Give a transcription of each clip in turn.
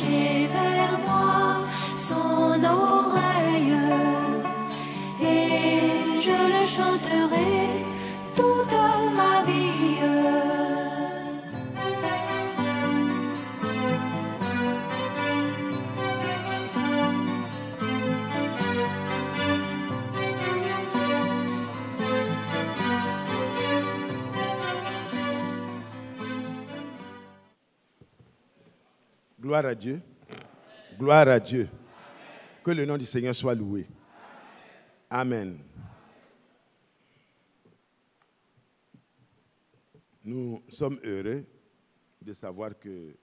pencher vers moi son oreille, et je le chanterai toute ma vie. Gloire à Dieu. Gloire à Dieu. Que le nom du Seigneur soit loué. Amen. Nous sommes heureux de savoir que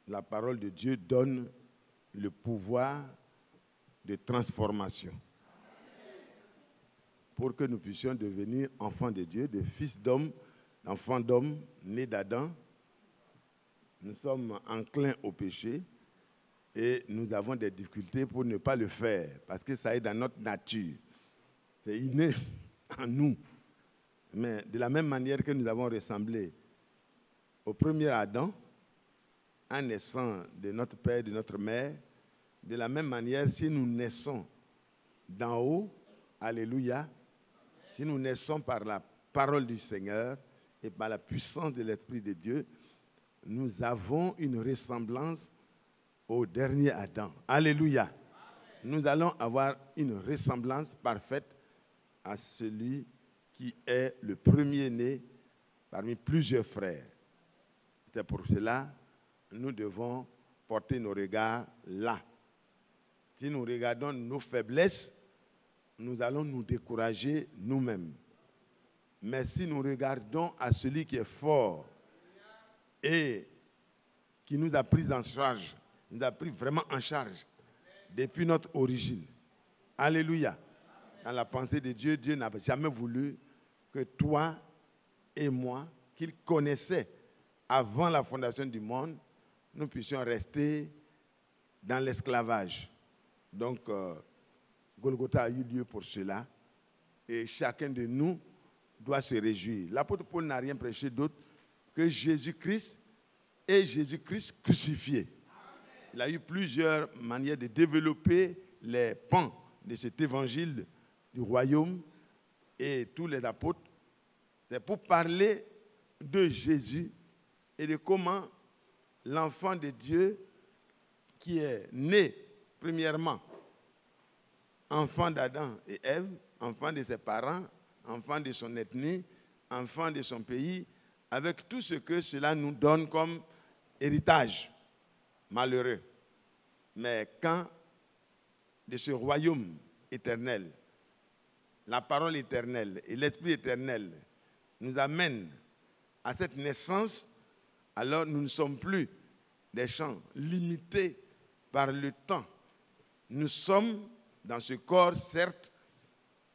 la parole de Dieu donne le pouvoir de transformation pour que nous puissions devenir enfants de Dieu, des fils d'hommes, enfants d'hommes, nés d'Adam. Nous sommes enclins au péché et nous avons des difficultés pour ne pas le faire parce que ça est dans notre nature. C'est inné en nous. Mais de la même manière que nous avons ressemblé au premier Adam, en naissant de notre père et de notre mère, de la même manière, si nous naissons d'en haut, alléluia, si nous naissons par la parole du Seigneur et par la puissance de l'Esprit de Dieu, nous avons une ressemblance au dernier Adam. Alléluia. Nous allons avoir une ressemblance parfaite à celui qui est le premier-né parmi plusieurs frères. C'est pour cela que nous devons porter nos regards là. Si nous regardons nos faiblesses, nous allons nous décourager nous-mêmes. Mais si nous regardons à celui qui est fort et qui nous a pris en charge, nous a pris vraiment en charge depuis notre origine. Alléluia. Dans la pensée de Dieu, Dieu n'a jamais voulu que toi et moi, qu'il connaissait avant la fondation du monde, nous puissions rester dans l'esclavage. Donc, Golgotha a eu lieu pour cela et chacun de nous doit se réjouir. L'apôtre Paul n'a rien prêché d'autre que Jésus-Christ et Jésus-Christ crucifié. Il a eu plusieurs manières de développer les pans de cet évangile du royaume et tous les apôtres. C'est pour parler de Jésus et de comment l'enfant de Dieu qui est né premièrement enfant d'Adam et Ève, enfant de ses parents, enfant de son ethnie, enfant de son pays, avec tout ce que cela nous donne comme héritage malheureux. Mais quand de ce royaume éternel, la parole éternelle et l'esprit éternel nous amènent à cette naissance, alors nous ne sommes plus des gens limités par le temps. Nous sommes dans ce corps, certes,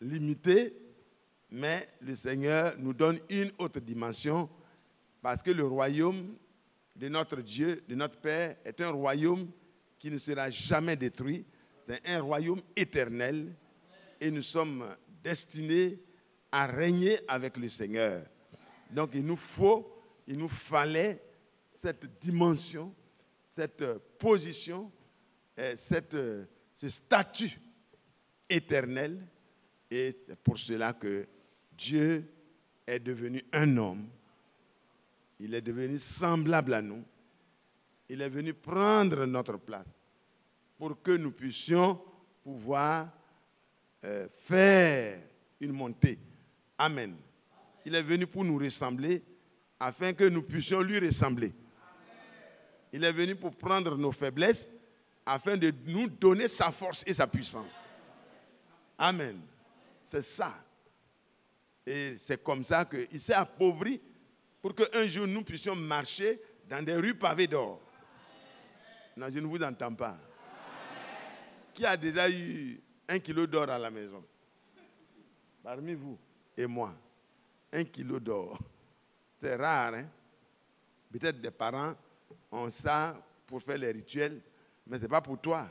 limité, mais le Seigneur nous donne une autre dimension parce que le royaume de notre Dieu, de notre Père, est un royaume qui ne sera jamais détruit. C'est un royaume éternel et nous sommes destinés à régner avec le Seigneur. Donc il nous fallait cette dimension, cette position, ce statut éternel. Et c'est pour cela que Dieu est devenu un homme. Il est devenu semblable à nous. Il est venu prendre notre place pour que nous puissions pouvoir faire une montée. Amen. Il est venu pour nous ressembler afin que nous puissions lui ressembler. Il est venu pour prendre nos faiblesses afin de nous donner sa force et sa puissance. Amen. C'est ça. Et c'est comme ça qu'il s'est appauvri pour qu'un jour nous puissions marcher dans des rues pavées d'or. Non, je ne vous entends pas. Qui a déjà eu 1 kilo d'or à la maison? Parmi vous et moi. 1 kilo d'or. C'est rare, hein? Peut-être des parents ont ça pour faire les rituels, mais ce n'est pas pour toi.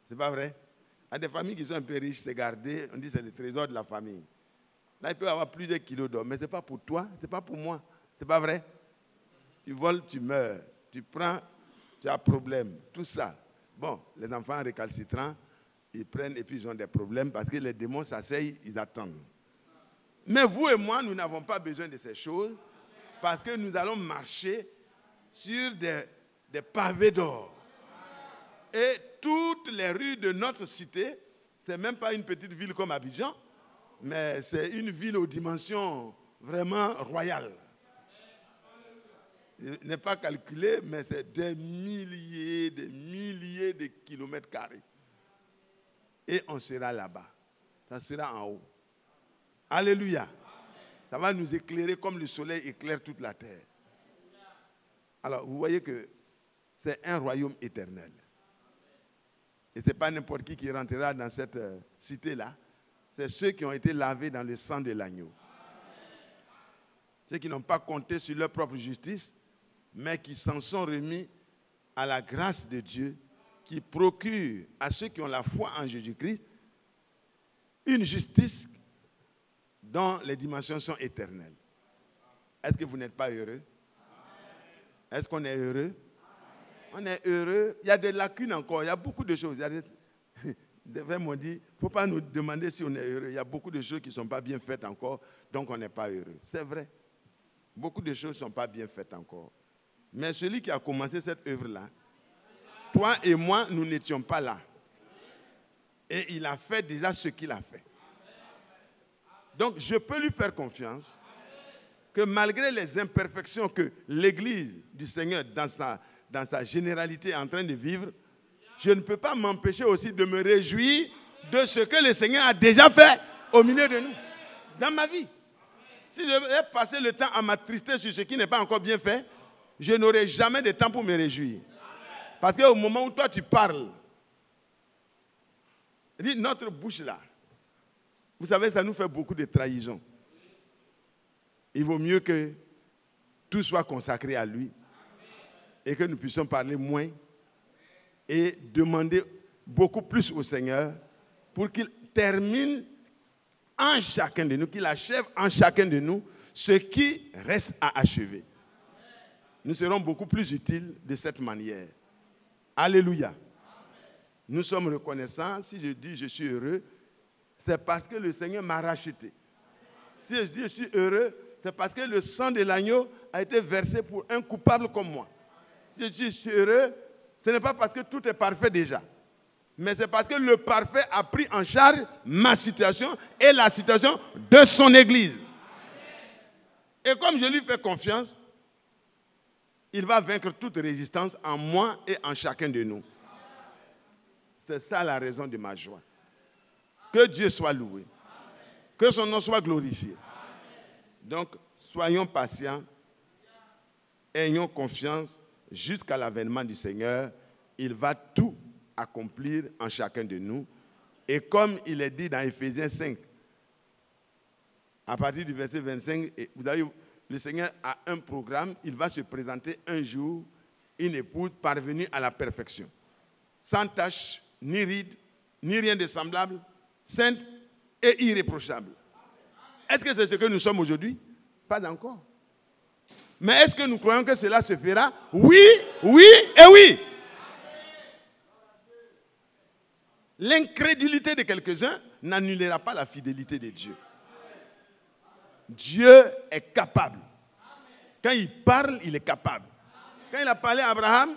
Ce n'est pas vrai? Il y a des familles qui sont un peu riches, c'est gardé, on dit que c'est le trésor de la famille. Là, il peut y avoir plusieurs kilos d'or, mais ce n'est pas pour toi, ce n'est pas pour moi. Ce n'est pas vrai? Tu voles, tu meurs. Tu prends tu as problème, tout ça. Bon, les enfants récalcitrants, ils prennent et puis ils ont des problèmes parce que les démons s'asseyent, ils attendent. Mais vous et moi, nous n'avons pas besoin de ces choses parce que nous allons marcher sur des pavés d'or. Et toutes les rues de notre cité, ce n'est même pas une petite ville comme Abidjan, mais c'est une ville aux dimensions vraiment royales. Il n'est pas calculé, mais c'est des milliers de kilomètres carrés. Et on sera là-bas. Ça sera en haut. Alléluia. Ça va nous éclairer comme le soleil éclaire toute la terre. Alors, vous voyez que c'est un royaume éternel. Et ce n'est pas n'importe qui rentrera dans cette cité-là. C'est ceux qui ont été lavés dans le sang de l'agneau. Ceux qui n'ont pas compté sur leur propre justice, mais qui s'en sont remis à la grâce de Dieu, qui procure à ceux qui ont la foi en Jésus-Christ une justice dont les dimensions sont éternelles. Est-ce que vous n'êtes pas heureux? Est-ce qu'on est heureux? On est heureux. Il y a des lacunes encore, il y a beaucoup de choses. Des frères m'ont dit, il ne faut pas nous demander si on est heureux. Il y a beaucoup de choses qui ne sont pas bien faites encore, donc on n'est pas heureux. C'est vrai. Beaucoup de choses ne sont pas bien faites encore. Mais celui qui a commencé cette œuvre-là, toi et moi, nous n'étions pas là. Et il a fait déjà ce qu'il a fait. Donc, je peux lui faire confiance que malgré les imperfections que l'Église du Seigneur, dans sa généralité, est en train de vivre, je ne peux pas m'empêcher aussi de me réjouir de ce que le Seigneur a déjà fait au milieu de nous, dans ma vie. Si je vais passer le temps à m'attrister sur ce qui n'est pas encore bien fait, je n'aurai jamais de temps pour me réjouir. Parce qu'au moment où toi tu parles, notre bouche là, vous savez, ça nous fait beaucoup de trahison. Il vaut mieux que tout soit consacré à lui et que nous puissions parler moins et demander beaucoup plus au Seigneur pour qu'il termine en chacun de nous, qu'il achève en chacun de nous ce qui reste à achever. Nous serons beaucoup plus utiles de cette manière. Alléluia. Nous sommes reconnaissants. Si je dis je suis heureux, c'est parce que le Seigneur m'a racheté. Si je dis je suis heureux, c'est parce que le sang de l'agneau a été versé pour un coupable comme moi. Si je dis je suis heureux, ce n'est pas parce que tout est parfait déjà. Mais c'est parce que le parfait a pris en charge ma situation et la situation de son Église. Et comme je lui fais confiance, il va vaincre toute résistance en moi et en chacun de nous. C'est ça la raison de ma joie. Que Dieu soit loué. Que son nom soit glorifié. Donc, soyons patients. Ayons confiance jusqu'à l'avènement du Seigneur. Il va tout accomplir en chacun de nous. Et comme il est dit dans Éphésiens 5, à partir du verset 25, vous avez, le Seigneur a un programme. Il va se présenter un jour, une épouse parvenue à la perfection. Sans tache, ni ride, ni rien de semblable, sainte et irréprochable. Est-ce que c'est ce que nous sommes aujourd'hui? Pas encore. Mais est-ce que nous croyons que cela se fera? Oui, oui et oui. L'incrédulité de quelques-uns n'annulera pas la fidélité de Dieu. Dieu est capable. Quand il parle, il est capable. Quand il a parlé à Abraham,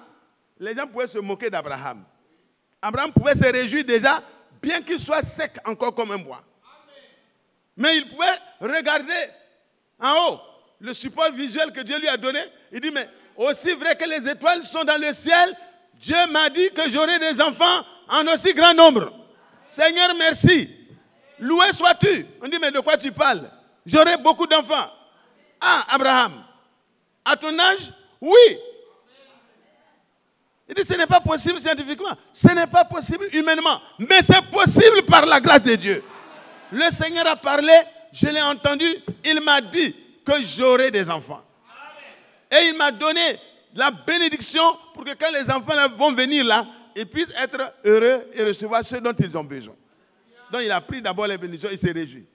les gens pouvaient se moquer d'Abraham. Abraham pouvait se réjouir déjà, bien qu'il soit sec encore comme un bois. Mais il pouvait regarder en haut le support visuel que Dieu lui a donné. Il dit, mais aussi vrai que les étoiles sont dans le ciel, Dieu m'a dit que j'aurai des enfants en aussi grand nombre. Seigneur, merci. Loué sois-tu. On dit, mais de quoi tu parles? J'aurai beaucoup d'enfants. Ah, Abraham, à ton âge, oui. Il dit, ce n'est pas possible scientifiquement, ce n'est pas possible humainement, mais c'est possible par la grâce de Dieu. Le Seigneur a parlé, je l'ai entendu, il m'a dit que j'aurai des enfants. Et il m'a donné la bénédiction pour que quand les enfants vont venir là, ils puissent être heureux et recevoir ce dont ils ont besoin. Donc il a pris d'abord les bénédictions, il s'est réjoui.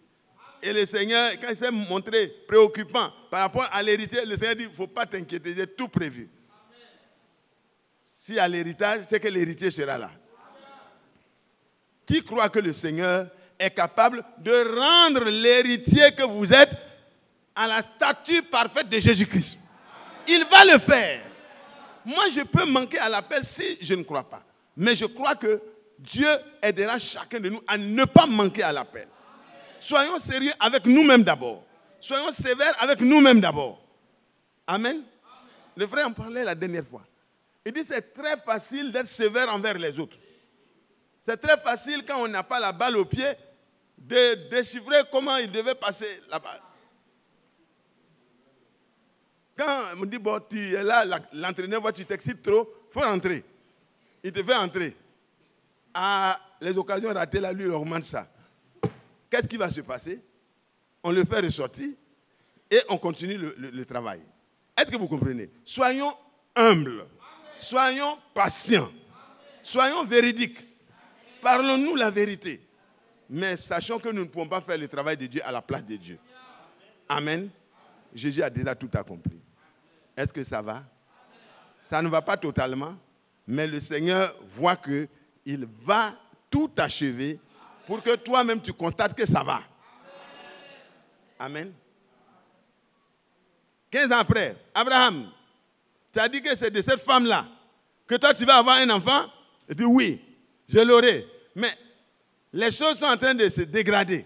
Et le Seigneur, quand il s'est montré préoccupant par rapport à l'héritier, le Seigneur dit, il ne faut pas t'inquiéter, j'ai tout prévu. s'il y a l'héritage, c'est que l'héritier sera là. Qui croit que le Seigneur est capable de rendre l'héritier que vous êtes à la statue parfaite de Jésus-Christ? Il va le faire. Moi, je peux manquer à l'appel si je ne crois pas. Mais je crois que Dieu aidera chacun de nous à ne pas manquer à l'appel. Soyons sérieux avec nous-mêmes d'abord. Soyons sévères avec nous-mêmes d'abord. Amen. Le frère en parlait la dernière fois. Il dit c'est très facile d'être sévère envers les autres. C'est très facile quand on n'a pas la balle au pied de déchiffrer comment il devait passer la balle. Quand on me dit, bon, tu es là, l'entraîneur voit tu t'excites trop, il faut rentrer. Il te fait entrer. À les occasions ratées, là, lui, il augmente ça. Qu'est-ce qui va se passer? On le fait ressortir et on continue le travail. Est-ce que vous comprenez? Soyons humbles. Soyons patients. Soyons véridiques. Parlons-nous la vérité. Mais sachons que nous ne pouvons pas faire le travail de Dieu à la place de Dieu. Amen. Jésus a déjà tout accompli. Est-ce que ça va? Ça ne va pas totalement, mais le Seigneur voit qu'il va tout achever pour que toi-même tu constates que ça va. Amen. 15 ans après, Abraham, tu as dit que c'est de cette femme-là que toi tu vas avoir un enfant? Il dit oui, je l'aurai. Mais les choses sont en train de se dégrader.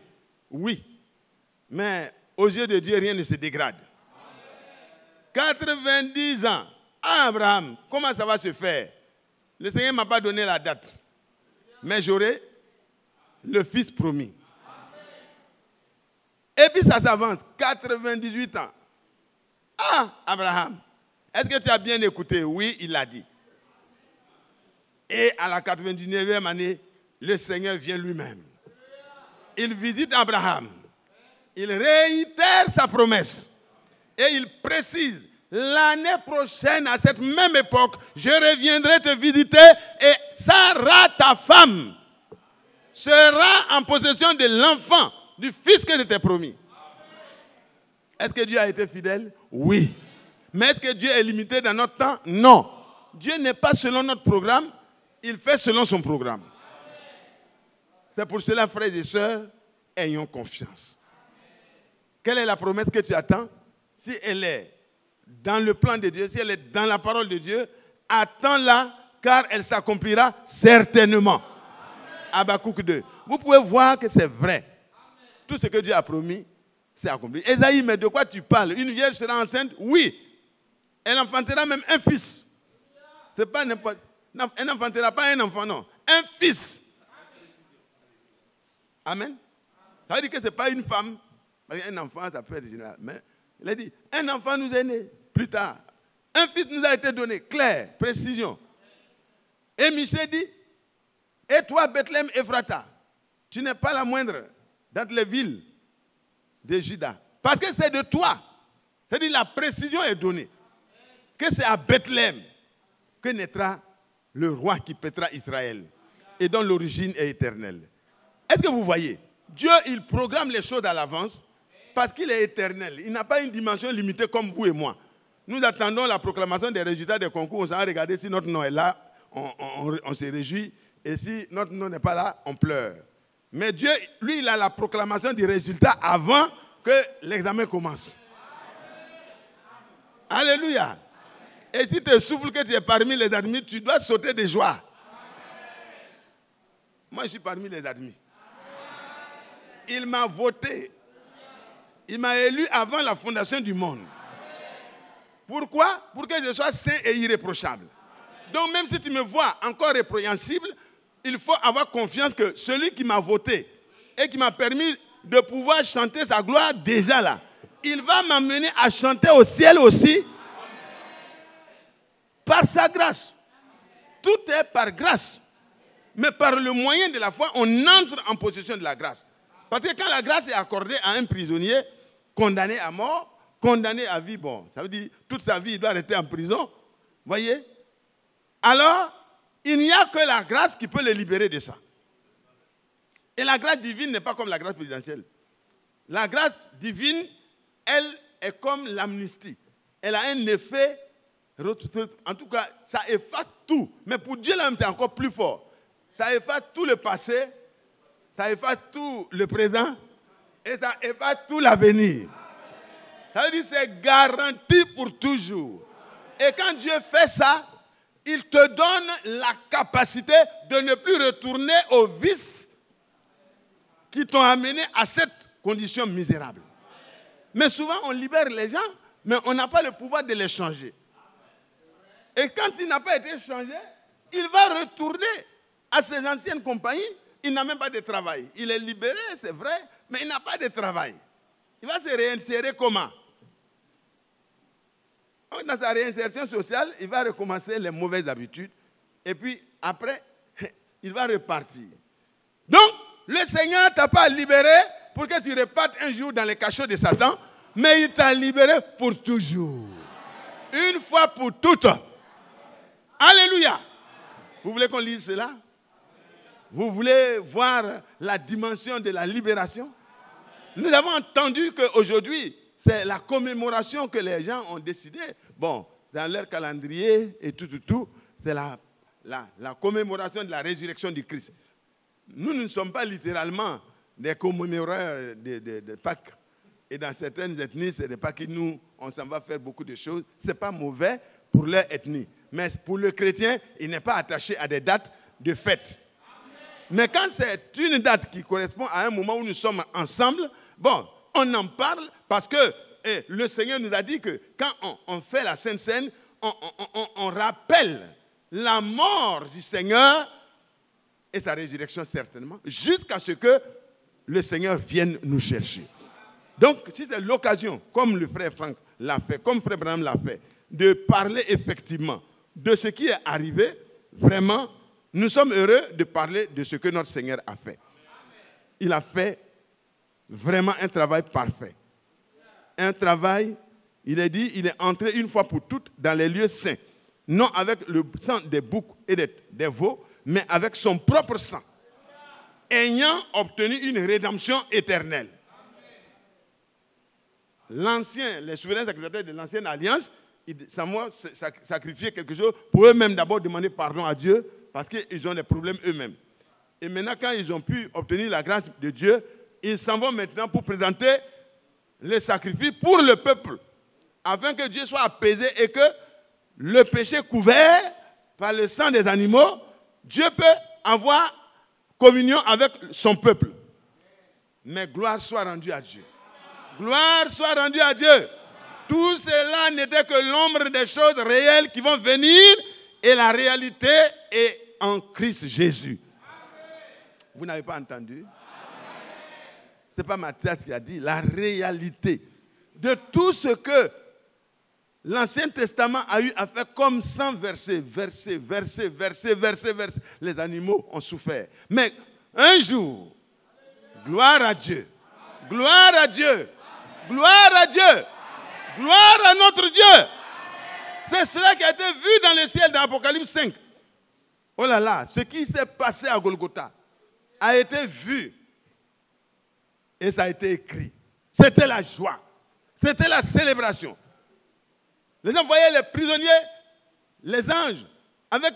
Oui. Mais aux yeux de Dieu, rien ne se dégrade. 90 ans. Ah, Abraham, comment ça va se faire? Le Seigneur ne m'a pas donné la date. Mais j'aurai le fils promis. Et puis ça s'avance. 98 ans. Ah, Abraham, est-ce que tu as bien écouté? Oui, il l'a dit. Et à la 99e année, le Seigneur vient lui-même. Il visite Abraham. Il réitère sa promesse. Et il précise, l'année prochaine, à cette même époque, je reviendrai te visiter et Sarah, ta femme, sera en possession de l'enfant, du fils que je t'ai promis. Est-ce que Dieu a été fidèle? Oui. Mais est-ce que Dieu est limité dans notre temps? Non. Dieu n'est pas selon notre programme, il fait selon son programme. C'est pour cela, frères et sœurs, ayons confiance. Quelle est la promesse que tu attends? Si elle est dans le plan de Dieu, si elle est dans la parole de Dieu, attends-la, car elle s'accomplira certainement. Habakkuk 2. Vous pouvez voir que c'est vrai. Tout ce que Dieu a promis, c'est accompli. Ésaïe, mais de quoi tu parles? Une vierge sera enceinte? Oui. Elle enfantera même un fils. C'est pas n'importe. Elle n'enfantera pas un enfant, non. Un fils. Amen. Ça veut dire que ce n'est pas une femme. Un enfant, ça peut être général. Mais il a dit, un enfant nous est né plus tard. Un fils nous a été donné. Clair, précision. Et Michée dit, et toi, Bethléem Ephrata, tu n'es pas la moindre dans les villes de Juda. Parce que c'est de toi. C'est-à-dire la précision est donnée. Que c'est à Bethléem que naîtra le roi qui pètera Israël et dont l'origine est éternelle. Est-ce que vous voyez? Dieu, il programme les choses à l'avance parce qu'il est éternel. Il n'a pas une dimension limitée comme vous et moi. Nous attendons la proclamation des résultats des concours. On s'en va regarder si notre nom est là, on se réjouit. Et si notre nom n'est pas là, on pleure. Mais Dieu, lui, il a la proclamation du résultat avant que l'examen commence. Alléluia. Et si tu souffles que tu es parmi les admis, tu dois sauter de joie. Moi, je suis parmi les admis. Il m'a voté. Il m'a élu avant la fondation du monde. Pourquoi? Pour que je sois saint et irréprochable. Donc même si tu me vois encore répréhensible, il faut avoir confiance que celui qui m'a voté et qui m'a permis de pouvoir chanter sa gloire déjà là, il va m'amener à chanter au ciel aussi par sa grâce. Tout est par grâce. Mais par le moyen de la foi, on entre en possession de la grâce. Parce que quand la grâce est accordée à un prisonnier condamné à mort, condamné à vie, bon, ça veut dire toute sa vie, il doit rester en prison. Voyez? Alors, il n'y a que la grâce qui peut le libérer de ça. Et la grâce divine n'est pas comme la grâce présidentielle. La grâce divine, elle est comme l'amnistie. Elle a un effet En tout cas, ça efface tout. Mais pour Dieu là-même, c'est encore plus fort. Ça efface tout le passé, ça efface tout le présent et ça efface tout l'avenir. Ça veut dire que c'est garanti pour toujours. Et quand Dieu fait ça, il te donne la capacité de ne plus retourner aux vices qui t'ont amené à cette condition misérable. Mais souvent, on libère les gens, mais on n'a pas le pouvoir de les changer. Et quand il n'a pas été changé, il va retourner à ses anciennes compagnies. Il n'a même pas de travail. Il est libéré, c'est vrai, mais il n'a pas de travail. Il va se réinsérer comment? Dans sa réinsertion sociale, il va recommencer les mauvaises habitudes. Et puis, après, il va repartir. Donc, le Seigneur ne t'a pas libéré pour que tu repartes un jour dans les cachots de Satan, mais il t'a libéré pour toujours. Une fois pour toutes. Alléluia. Vous voulez qu'on lise cela? Vous voulez voir la dimension de la libération? Nous avons entendu qu'aujourd'hui, c'est la commémoration que les gens ont décidé. Bon, dans leur calendrier et tout, c'est la commémoration de la résurrection du Christ. Nous ne sommes pas littéralement des commémorateurs de Pâques. Et dans certaines ethnies, ce n'est pas que nous, on s'en va faire beaucoup de choses. Ce n'est pas mauvais pour leur ethnie. Mais pour le chrétien, il n'est pas attaché à des dates de fête. Mais quand c'est une date qui correspond à un moment où nous sommes ensemble, bon, on en parle parce que le Seigneur nous a dit que quand on fait la Sainte Seine, on rappelle la mort du Seigneur et sa résurrection certainement, jusqu'à ce que le Seigneur vienne nous chercher. Donc, si c'est l'occasion, comme le frère Franck l'a fait, comme frère Branham l'a fait, de parler effectivement de ce qui est arrivé, vraiment, nous sommes heureux de parler de ce que notre Seigneur a fait. Il a fait vraiment un travail parfait. Un travail, il est dit, il est entré une fois pour toutes dans les lieux saints. Non avec le sang des boucs et des veaux, mais avec son propre sang. Ayant obtenu une rédemption éternelle. Les souverains sacrificateurs de l'ancienne alliance, Samuel sacrifiait quelque chose pour eux-mêmes d'abord demander pardon à Dieu parce qu'ils ont des problèmes eux-mêmes. Et maintenant, quand ils ont pu obtenir la grâce de Dieu, ils s'en vont maintenant pour présenter les sacrifices pour le peuple, afin que Dieu soit apaisé et que le péché couvert par le sang des animaux, Dieu peut avoir communion avec son peuple. Mais gloire soit rendue à Dieu. Gloire soit rendue à Dieu. Tout cela n'était que l'ombre des choses réelles qui vont venir et la réalité est en Christ Jésus. Vous n'avez pas entendu? Ce n'est pas Matthias qui a dit la réalité de tout ce que l'Ancien Testament a eu à faire comme 100 versets. Les animaux ont souffert. Mais un jour, gloire à Dieu, gloire à Dieu, gloire à Dieu, gloire à notre Dieu. C'est cela qui a été vu dans le ciel dans Apocalypse 5. Oh là là, ce qui s'est passé à Golgotha a été vu et ça a été écrit. C'était la joie, c'était la célébration. Les gens voyaient les prisonniers, les anges, avec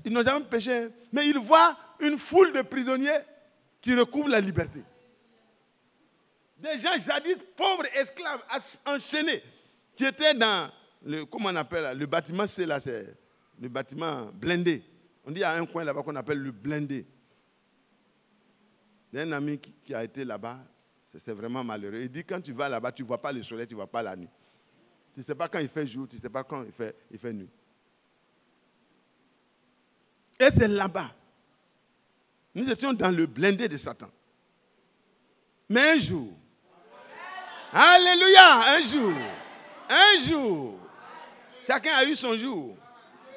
ils n'ont jamais péché, mais ils voient une foule de prisonniers qui recouvrent la liberté. Des gens jadis pauvres, esclaves, enchaînés, qui étaient dans comment on appelle le bâtiment, c'est là, c'est le bâtiment blindé. On dit à un coin là-bas qu'on appelle le blindé. Il y a un ami qui a été là-bas, c'est vraiment malheureux. Il dit quand tu vas là-bas, tu ne vois pas le soleil, tu ne vois pas la nuit. Tu ne sais pas quand il fait jour, tu ne sais pas quand il fait nuit. Et c'est là-bas. Nous étions dans le blindé de Satan. Mais un jour, alléluia, un jour, chacun a eu son jour.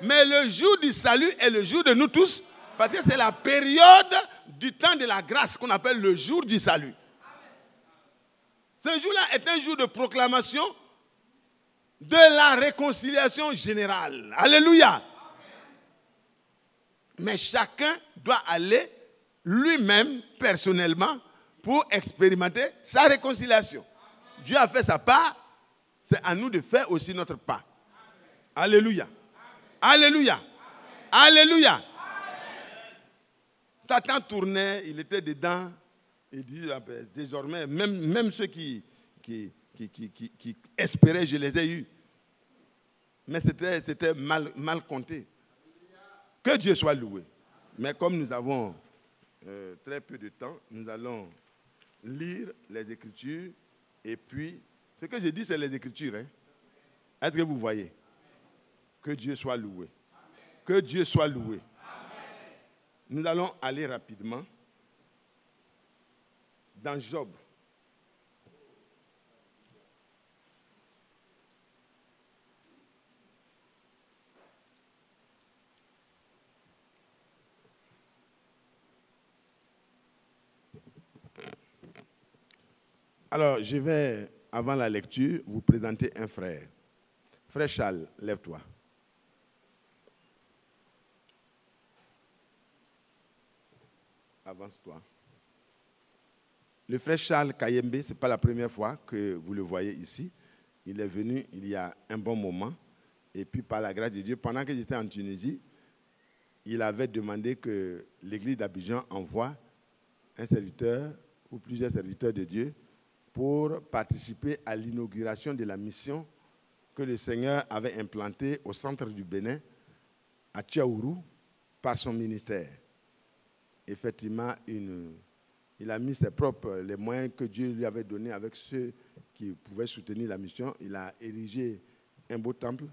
Mais le jour du salut est le jour de nous tous, parce que c'est la période du temps de la grâce qu'on appelle le jour du salut. Ce jour-là est un jour de proclamation de la réconciliation générale. Alléluia. Mais chacun doit aller lui-même, personnellement, pour expérimenter sa réconciliation. Dieu a fait sa part, c'est à nous de faire aussi notre part. Alléluia. Alléluia. Alléluia. Satan tournait, il était dedans. Il dit, désormais, même ceux qui espéraient, je les ai eus. Mais c'était mal compté. Que Dieu soit loué. Mais comme nous avons très peu de temps, nous allons lire les Écritures. Et puis, ce que je dis, c'est les Écritures. Hein. Est-ce que vous voyez? Que Dieu soit loué. Que Dieu soit loué. Nous allons aller rapidement dans Job. Alors, je vais, avant la lecture, vous présenter un frère. Frère Charles, lève-toi. Avance-toi. Le frère Charles Kayembe, ce n'est pas la première fois que vous le voyez ici. Il est venu il y a un bon moment. Et puis, par la grâce de Dieu, pendant que j'étais en Tunisie, il avait demandé que l'église d'Abidjan envoie un serviteur ou plusieurs serviteurs de Dieu pour participer à l'inauguration de la mission que le Seigneur avait implantée au centre du Bénin, à Tchaourou, par son ministère. Effectivement, il a mis les moyens que Dieu lui avait donnés avec ceux qui pouvaient soutenir la mission. Il a érigé un beau temple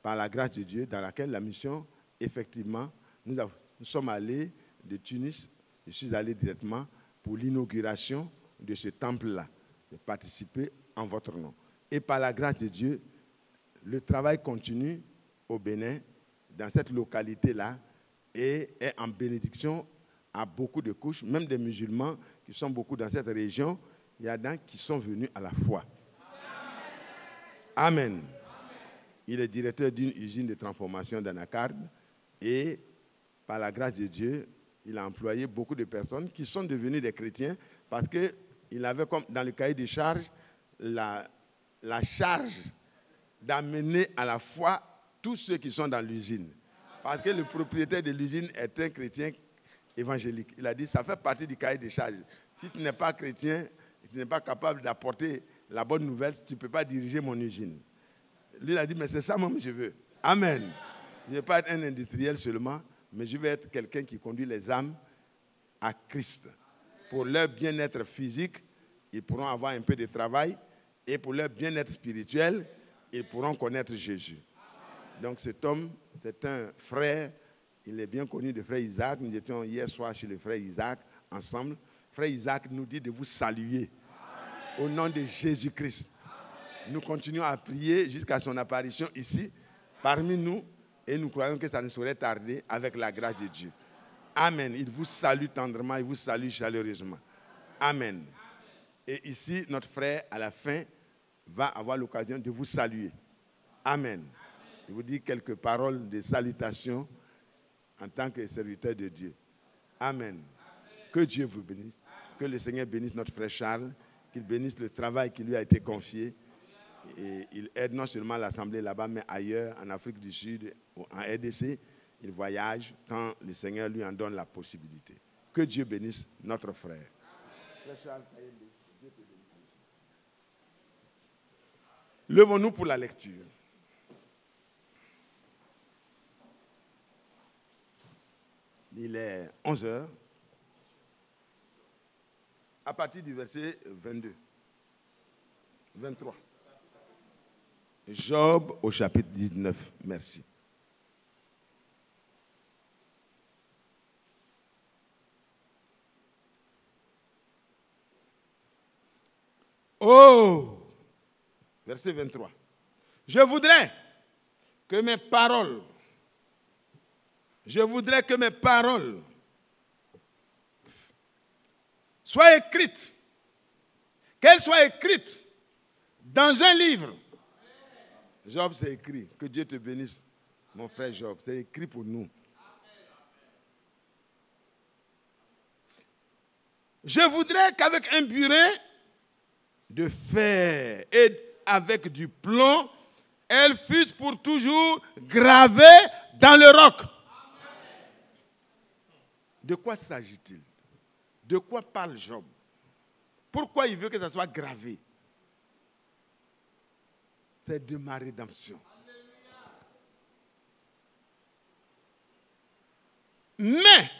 par la grâce de Dieu, dans laquelle la mission, effectivement, nous sommes allés de Tunis. Je suis allé directement pour l'inauguration de ce temple-là, de participer en votre nom. Et par la grâce de Dieu, le travail continue au Bénin, dans cette localité-là, et est en bénédiction à beaucoup de couches, même des musulmans qui sont beaucoup dans cette région. Il y en a qui sont venus à la foi. Amen. Amen. Il est directeur d'une usine de transformation d'anacarde et par la grâce de Dieu, il a employé beaucoup de personnes qui sont devenues des chrétiens parce qu'il avait comme dans le cahier de charge la charge d'amener à la foi tous ceux qui sont dans l'usine. Parce que le propriétaire de l'usine est un chrétien évangélique. Il a dit, ça fait partie du cahier de charge. Si tu n'es pas chrétien, tu n'es pas capable d'apporter la bonne nouvelle, tu ne peux pas diriger mon usine. Lui, il a dit, mais c'est ça même que je veux. Amen. Je ne veux pas être un industriel seulement, mais je veux être quelqu'un qui conduit les âmes à Christ. Pour leur bien-être physique, ils pourront avoir un peu de travail, et pour leur bien-être spirituel, ils pourront connaître Jésus. Donc cet homme, c'est un frère, il est bien connu de frère Isaac. Nous étions hier soir chez le frère Isaac ensemble. Frère Isaac nous dit de vous saluer. Amen. Au nom de Jésus-Christ. Nous continuons à prier jusqu'à son apparition ici, parmi nous, et nous croyons que ça ne saurait tarder avec la grâce de Dieu. Amen. Il vous salue tendrement, il vous salue chaleureusement. Amen. Et ici, notre frère, à la fin, va avoir l'occasion de vous saluer. Amen. Je vous dis quelques paroles de salutation en tant que serviteur de Dieu. Amen. Que Dieu vous bénisse. Que le Seigneur bénisse notre frère Charles, qu'il bénisse le travail qui lui a été confié. Et il aide non seulement l'Assemblée là-bas, mais ailleurs, en Afrique du Sud, en RDC. Il voyage quand le Seigneur lui en donne la possibilité. Que Dieu bénisse notre frère. Frère Charles, Dieu te bénisse. Levons-nous pour la lecture. Il est 11h. À partir du verset 22. 23. Job au chapitre 19. Merci. Oh! Verset 23. Je voudrais que mes paroles soient écrites, qu'elles soient écrites dans un livre. Job, c'est écrit. Que Dieu te bénisse, mon frère Job. C'est écrit pour nous. Je voudrais qu'avec un burin de fer et avec du plomb, elles fussent pour toujours gravées dans le roc. De quoi s'agit-il? De quoi parle Job? Pourquoi il veut que ça soit gravé? C'est de ma rédemption. Mais,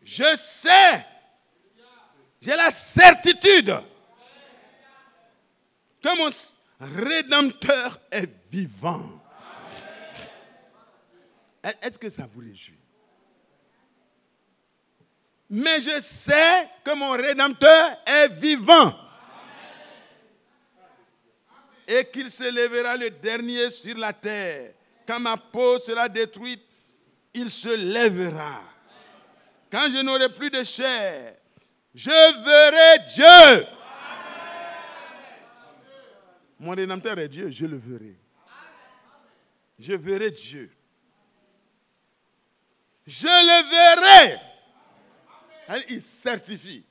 je sais, j'ai la certitude que mon Rédempteur est vivant. Est-ce que ça vous réjouit? Mais je sais que mon Rédempteur est vivant. Et qu'il se lèvera le dernier sur la terre. Quand ma peau sera détruite, il se lèvera. Quand je n'aurai plus de chair, je verrai Dieu. Mon Rédempteur est Dieu, je le verrai. Je verrai Dieu. Je le verrai. Il certifie.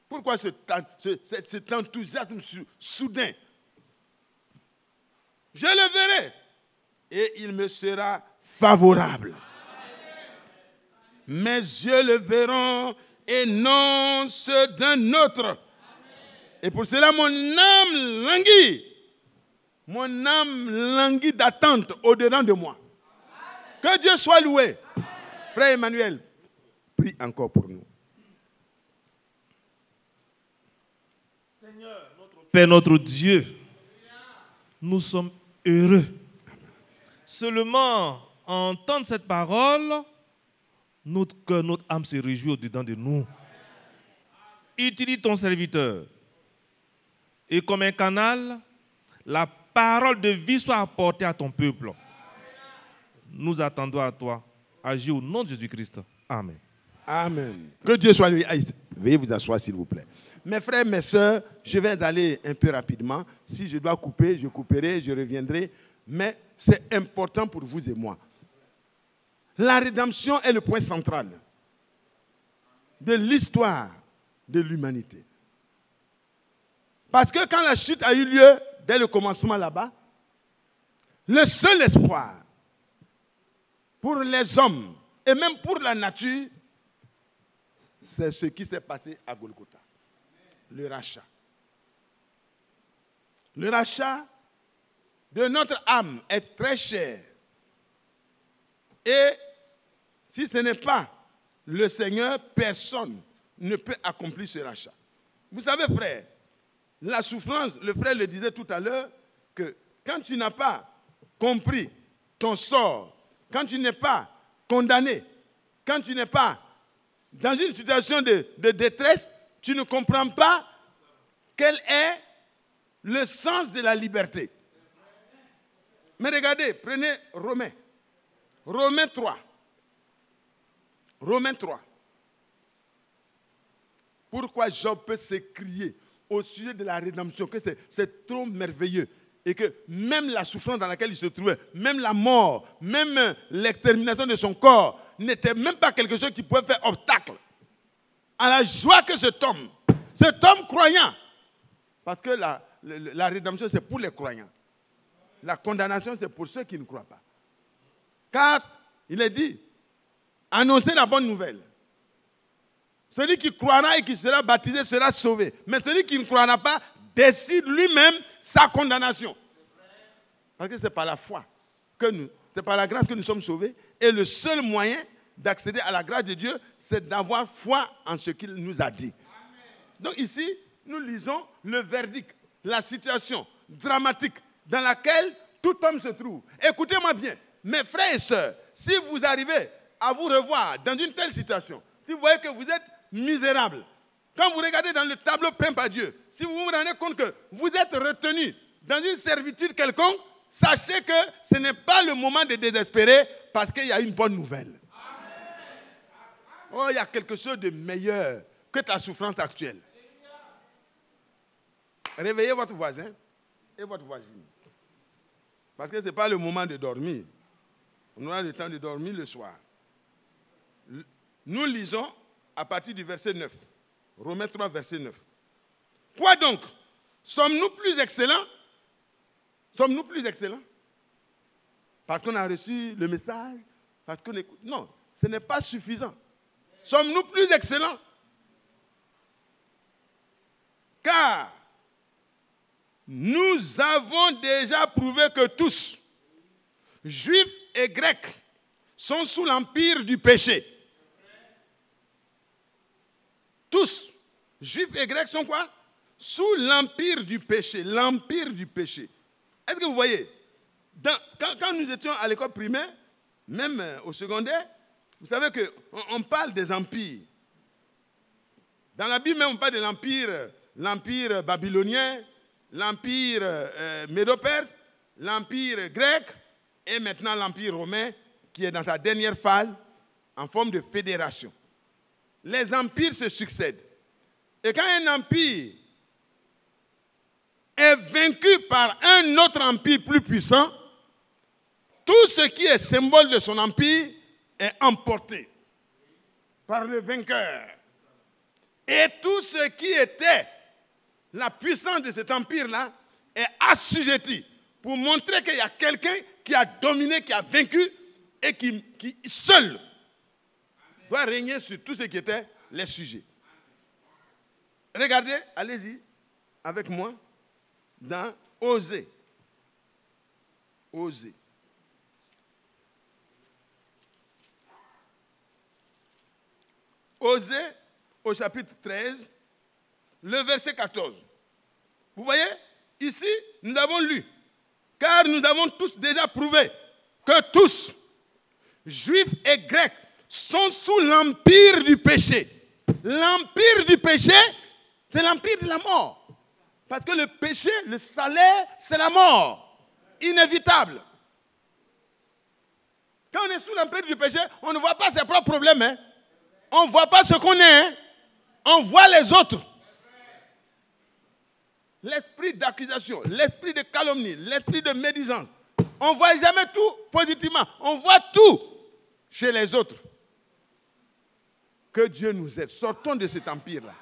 Pourquoi cet enthousiasme soudain? Je le verrai. Et il me sera favorable. Mes yeux le verront et non ceux d'un autre. Et pour cela, mon âme languit. Mon âme languit d'attente au-dedans de moi. Que Dieu soit loué. Frère Emmanuel, prie encore pour nous. Seigneur, notre Père, notre Dieu, nous sommes heureux. Seulement, entendre cette parole, notre cœur, notre âme se réjouit au-dedans de nous. Utilise ton serviteur. Et comme un canal, la parole de vie soit apportée à ton peuple. Nous attendons à toi. Agis au nom de Jésus-Christ. Amen. Amen. Que Dieu soit loué. Veuillez vous asseoir, s'il vous plaît. Mes frères, mes sœurs, je vais aller un peu rapidement. Si je dois couper, je couperai, je reviendrai. Mais c'est important pour vous et moi. La rédemption est le point central de l'histoire de l'humanité. Parce que quand la chute a eu lieu, dès le commencement là-bas, le seul espoir pour les hommes et même pour la nature, c'est ce qui s'est passé à Golgotha. Le rachat. Le rachat de notre âme est très cher. Et si ce n'est pas le Seigneur, personne ne peut accomplir ce rachat. Vous savez, frère, la souffrance, le frère le disait tout à l'heure, que quand tu n'as pas compris ton sort, quand tu n'es pas condamné, quand tu n'es pas dans une situation de détresse, tu ne comprends pas quel est le sens de la liberté. Mais regardez, prenez Romains. Romains 3. Romains 3. Pourquoi Job peut s'écrier au sujet de la rédemption, que c'est trop merveilleux. Et que même la souffrance dans laquelle il se trouvait, même la mort, même l'extermination de son corps, n'était même pas quelque chose qui pouvait faire obstacle à la joie que cet homme croyant, parce que la rédemption c'est pour les croyants, la condamnation c'est pour ceux qui ne croient pas. Car il est dit, annoncez la bonne nouvelle. Celui qui croira et qui sera baptisé sera sauvé. Mais celui qui ne croira pas décide lui-même sa condamnation. Parce que c'est par la foi c'est par la grâce que nous sommes sauvés. Et le seul moyen d'accéder à la grâce de Dieu, c'est d'avoir foi en ce qu'il nous a dit. Donc ici, nous lisons le verdict, la situation dramatique dans laquelle tout homme se trouve. Écoutez-moi bien, mes frères et sœurs, si vous arrivez à vous revoir dans une telle situation, si vous voyez que vous êtes misérable, quand vous regardez dans le tableau peint par Dieu, si vous vous rendez compte que vous êtes retenu dans une servitude quelconque, sachez que ce n'est pas le moment de désespérer parce qu'il y a une bonne nouvelle. Oh, il y a quelque chose de meilleur que ta souffrance actuelle. Réveillez votre voisin et votre voisine. Parce que ce n'est pas le moment de dormir. On aura le temps de dormir le soir. Nous lisons à partir du verset 9. Romains 3, verset 9. Quoi donc? Sommes-nous plus excellents? Sommes-nous plus excellents? Parce qu'on a reçu le message? Parce qu'on écoute? Non, ce n'est pas suffisant. Sommes-nous plus excellents? Car nous avons déjà prouvé que tous, juifs et grecs, sont sous l'empire du péché. Tous, juifs et grecs, sont quoi? Sous l'empire du péché. L'empire du péché. Est-ce que vous voyez? Quand nous étions à l'école primaire, même au secondaire, vous savez qu'on parle des empires. Dans la Bible même, on parle de l'empire babylonien, l'empire médo-perse, l'empire grec et maintenant l'empire romain qui est dans sa dernière phase en forme de fédération. Les empires se succèdent. Et quand un empire est vaincu par un autre empire plus puissant, tout ce qui est symbole de son empire est emporté par le vainqueur. Et tout ce qui était la puissance de cet empire-là est assujetti pour montrer qu'il y a quelqu'un qui a dominé, qui a vaincu et qui seul doit régner sur tout ce qui était les sujets. Regardez, allez-y avec moi dans Osée. Osée. Osée au chapitre 13, le verset 14. Vous voyez, ici, nous avons lu, car nous avons tous déjà prouvé que tous, juifs et grecs, sont sous l'empire du péché. L'empire du péché, c'est l'empire de la mort. Parce que le péché, le salaire, c'est la mort. Inévitable. Quand on est sous l'empire du péché, on ne voit pas ses propres problèmes. Hein. On ne voit pas ce qu'on est. Hein. On voit les autres. L'esprit d'accusation, l'esprit de calomnie, l'esprit de médisance. On ne voit jamais tout positivement. On voit tout chez les autres. Que Dieu nous aide. Sortons de cet empire-là.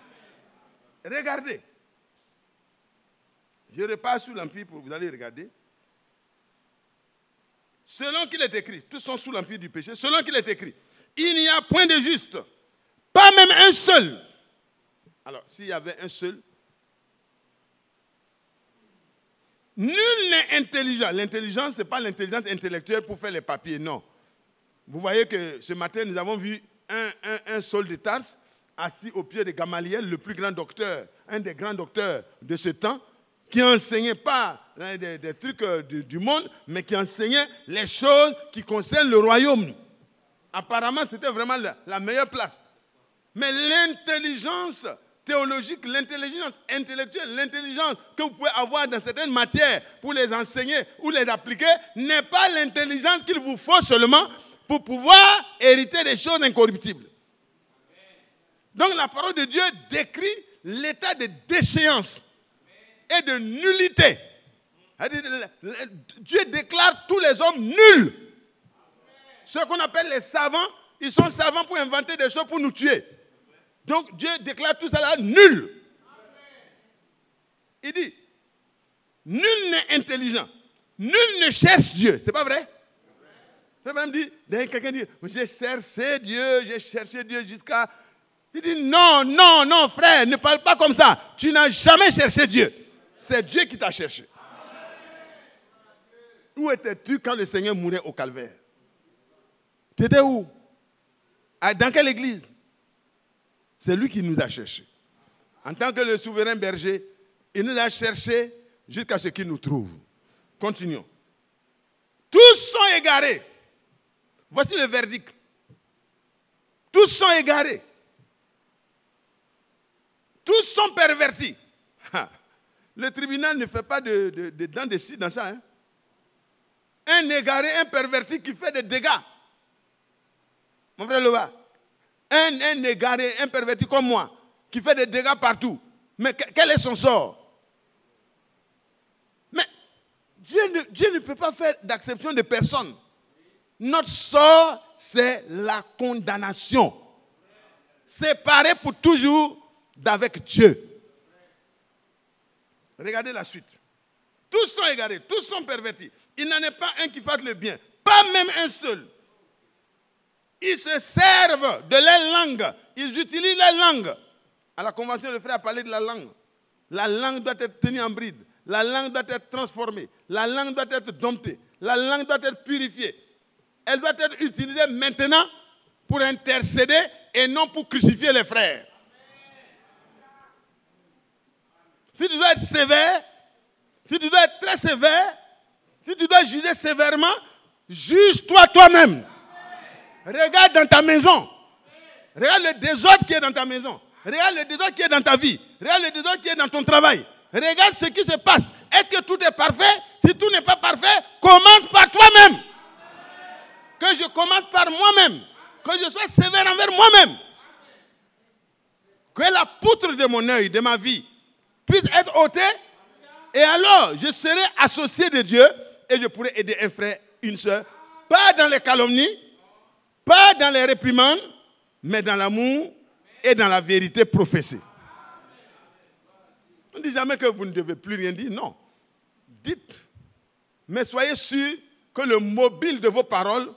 Regardez. Je repars sous l'empire pour vous allez regarder. Selon qu'il est écrit, tous sont sous l'empire du péché. Selon qu'il est écrit, il n'y a point de juste, pas même un seul. Alors, s'il y avait un seul, nul n'est intelligent. L'intelligence, ce n'est pas l'intelligence intellectuelle pour faire les papiers, non. Vous voyez que ce matin, nous avons vu un Saul de Tarse assis au pied de Gamaliel, le plus grand docteur, un des grands docteurs de ce temps, qui n'enseignait pas des trucs du monde, mais qui enseignait les choses qui concernent le royaume. Apparemment, c'était vraiment la meilleure place. Mais l'intelligence théologique, l'intelligence intellectuelle, l'intelligence que vous pouvez avoir dans certaines matières pour les enseigner ou les appliquer, n'est pas l'intelligence qu'il vous faut seulement pour pouvoir hériter des choses incorruptibles. Donc la parole de Dieu décrit l'état de déchéance et de nullité. Dieu déclare tous les hommes nuls. Ceux qu'on appelle les savants, ils sont savants pour inventer des choses pour nous tuer. Donc Dieu déclare tout ça là nul. Il dit, nul n'est intelligent. Nul ne cherche Dieu. C'est pas vrai? C'est pas vrai? Quelqu'un dit, j'ai cherché Dieu jusqu'à... Il dit, non, frère, ne parle pas comme ça. Tu n'as jamais cherché Dieu. C'est Dieu qui t'a cherché. Où étais-tu quand le Seigneur mourait au calvaire? Tu étais où? Dans quelle église? C'est lui qui nous a cherchés. En tant que le souverain berger, il nous a cherchés jusqu'à ce qu'il nous trouve. Continuons. Tous sont égarés. Voici le verdict. Tous sont égarés. Tous sont pervertis. Le tribunal ne fait pas de dents de scie dans ça. Hein? Un égaré, un perverti qui fait des dégâts. Mon frère Lova. Un égaré, un perverti comme moi, qui fait des dégâts partout. Mais quel est son sort? Mais Dieu ne peut pas faire d'acception de personne. Notre sort, c'est la condamnation. Séparé pour toujours d'avec Dieu. Regardez la suite. Tous sont égarés, tous sont pervertis. Il n'en est pas un qui fasse le bien, pas même un seul. Ils se servent de leur langue, ils utilisent la langue. À la convention, le frère a parlé de la langue. La langue doit être tenue en bride, la langue doit être transformée, la langue doit être domptée, la langue doit être purifiée. Elle doit être utilisée maintenant pour intercéder et non pour crucifier les frères. Si tu dois être sévère, si tu dois être très sévère, si tu dois juger sévèrement, juge-toi toi-même. Regarde dans ta maison. Regarde le désordre qui est dans ta maison. Regarde le désordre qui est dans ta vie. Regarde le désordre qui est dans ton travail. Regarde ce qui se passe. Est-ce que tout est parfait? Si tout n'est pas parfait, commence par toi-même. Que je commence par moi-même. Que je sois sévère envers moi-même. Que la poutre de mon œil, de ma vie, puisse être ôtée. Et alors, je serai associé de Dieu et je pourrai aider un frère, une soeur. Pas dans les calomnies, pas dans les réprimandes, mais dans l'amour et dans la vérité professée. On ne dit jamais que vous ne devez plus rien dire, non. Dites, mais soyez sûrs que le mobile de vos paroles,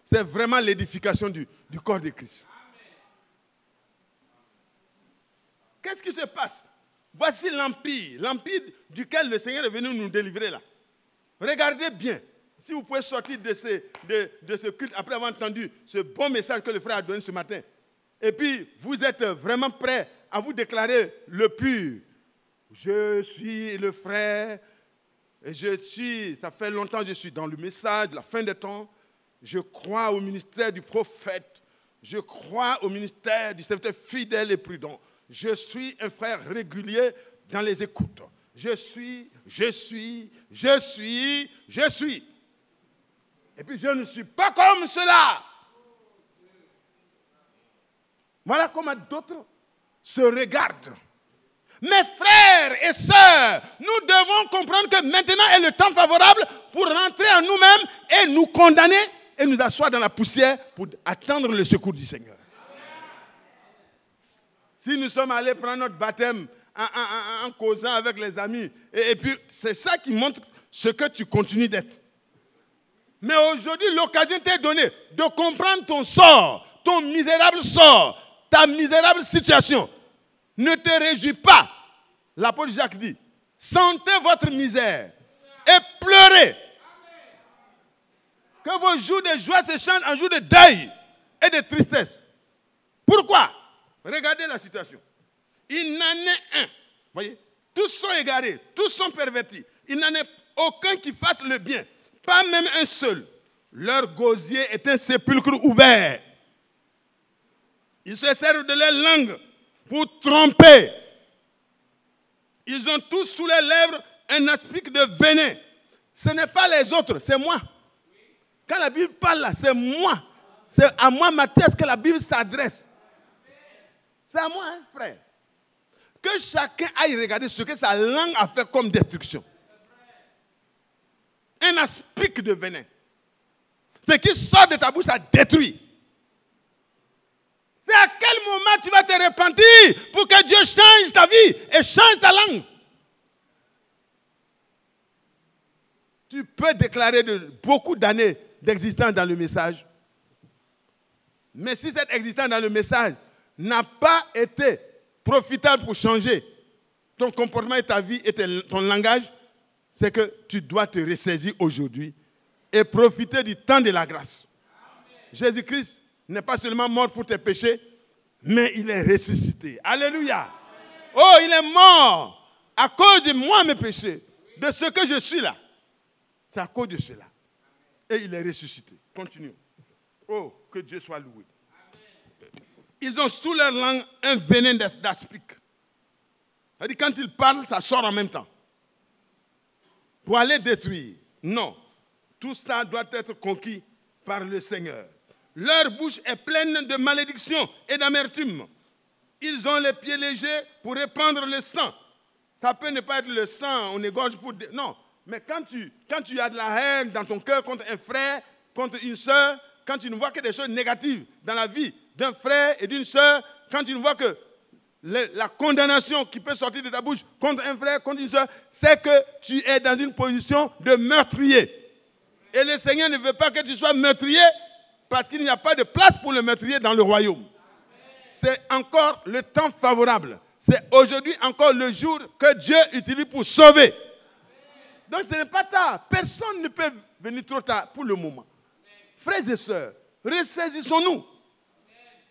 c'est vraiment l'édification du corps de Christ. Qu'est-ce qui se passe? Voici l'empire duquel le Seigneur est venu nous délivrer là. Regardez bien, si vous pouvez sortir de ce culte après avoir entendu ce bon message que le frère a donné ce matin. Et puis, vous êtes vraiment prêts à vous déclarer le pur. Je suis le frère, et ça fait longtemps que je suis dans le message de la fin des temps. Je crois au ministère du prophète. Je crois au ministère du serviteur fidèle et prudent. Je suis un frère régulier dans les écoutes. Je suis. Et puis je ne suis pas comme cela. Voilà comment d'autres se regardent. Mes frères et sœurs, nous devons comprendre que maintenant est le temps favorable pour rentrer en nous-mêmes et nous condamner et nous asseoir dans la poussière pour attendre le secours du Seigneur. Si nous sommes allés prendre notre baptême en causant avec les amis, et puis c'est ça qui montre ce que tu continues d'être. Mais aujourd'hui, l'occasion t'est donnée de comprendre ton sort, ton misérable sort, ta misérable situation. Ne te réjouis pas. L'apôtre Jacques dit, sentez votre misère et pleurez. Que vos jours de joie se changent en jours de deuil et de tristesse. Pourquoi? Regardez la situation. Il n'en est un. Voyez, tous sont égarés, tous sont pervertis. Il n'en est aucun qui fasse le bien. Pas même un seul. Leur gosier est un sépulcre ouvert. Ils se servent de leur langue pour tromper. Ils ont tous sous les lèvres un aspic de venin. Ce n'est pas les autres, c'est moi. Quand la Bible parle là, c'est moi. C'est à moi, Matthias, que la Bible s'adresse. C'est à moi, hein, frère. Que chacun aille regarder ce que sa langue a fait comme destruction. Un aspic de venin. Ce qui sort de ta bouche, ça détruit. C'est à quel moment tu vas te repentir pour que Dieu change ta vie et change ta langue. Tu peux déclarer beaucoup d'années d'existence dans le message. Mais si cette existence dans le message n'a pas été profitable pour changer ton comportement et ta vie et ton langage, c'est que tu dois te ressaisir aujourd'hui et profiter du temps de la grâce. Jésus-Christ n'est pas seulement mort pour tes péchés, mais il est ressuscité. Alléluia. Oh, il est mort à cause de moi, mes péchés, de ce que je suis là. C'est à cause de cela. Et il est ressuscité. Continuons. Oh, que Dieu soit loué. Ils ont sous leur langue un venin d'aspic. C'est-à-dire quand ils parlent, ça sort en même temps. Pour aller détruire. Non. Tout ça doit être conquis par le Seigneur. Leur bouche est pleine de malédictions et d'amertume. Ils ont les pieds légers pour répandre le sang. Ça peut ne pas être le sang, on égorge pour... Non, mais quand tu as de la haine dans ton cœur contre un frère, contre une soeur, quand tu ne vois que des choses négatives dans la vie d'un frère et d'une soeur, quand tu ne vois que la condamnation qui peut sortir de ta bouche contre un frère, contre une soeur, c'est que tu es dans une position de meurtrier. Et le Seigneur ne veut pas que tu sois meurtrier parce qu'il n'y a pas de place pour le meurtrier dans le royaume. C'est encore le temps favorable. C'est aujourd'hui encore le jour que Dieu utilise pour sauver. Donc ce n'est pas tard. Personne ne peut venir trop tard pour le moment. Frères et sœurs, ressaisissons-nous.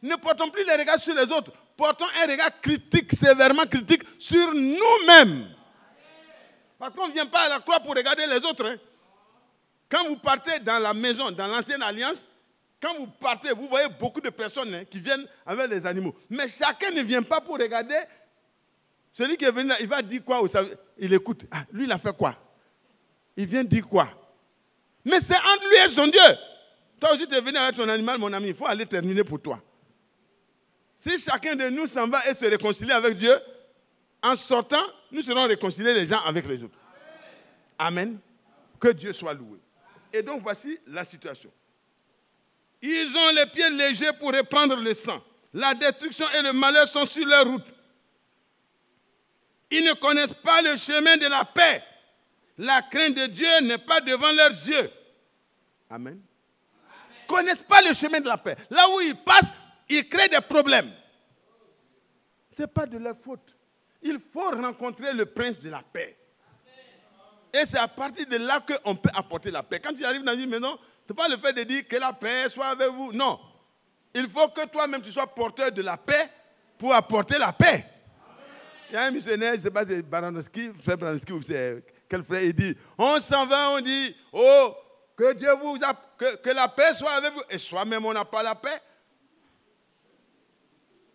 Ne portons plus les regards sur les autres. Portons un regard critique, sévèrement critique, sur nous-mêmes. Parce qu'on ne vient pas à la croix pour regarder les autres. Hein. Quand vous partez dans la maison, dans l'ancienne alliance, quand vous partez, vous voyez beaucoup de personnes qui viennent avec les animaux. Mais chacun ne vient pas pour regarder. Celui qui est venu là, il va dire quoi? Il écoute. Ah, lui, il a fait quoi? Il vient dire quoi? Mais c'est entre lui et son Dieu. Toi aussi, tu es venu avec ton animal, mon ami. Il faut aller terminer pour toi. Si chacun de nous s'en va et se réconcilie avec Dieu, en sortant, nous serons réconciliés les uns avec les autres. Amen. Que Dieu soit loué. Et donc, voici la situation. Ils ont les pieds légers pour répandre le sang. La destruction et le malheur sont sur leur route. Ils ne connaissent pas le chemin de la paix. La crainte de Dieu n'est pas devant leurs yeux. Amen. Ils ne connaissent pas le chemin de la paix. Là où ils passent, ils créent des problèmes. Ce n'est pas de leur faute. Il faut rencontrer le prince de la paix. Et c'est à partir de là qu'on peut apporter la paix. Quand tu arrives dans une maison, ce n'est pas le fait de dire que la paix soit avec vous. Non. Il faut que toi-même tu sois porteur de la paix pour apporter la paix. Il y a un missionnaire, je ne sais pas si c'est Baranowski, frère Baranowski ou c'est quel frère, il dit, on s'en va, on dit, oh, que Dieu vous a, que la paix soit avec vous. Et soi-même, on n'a pas la paix.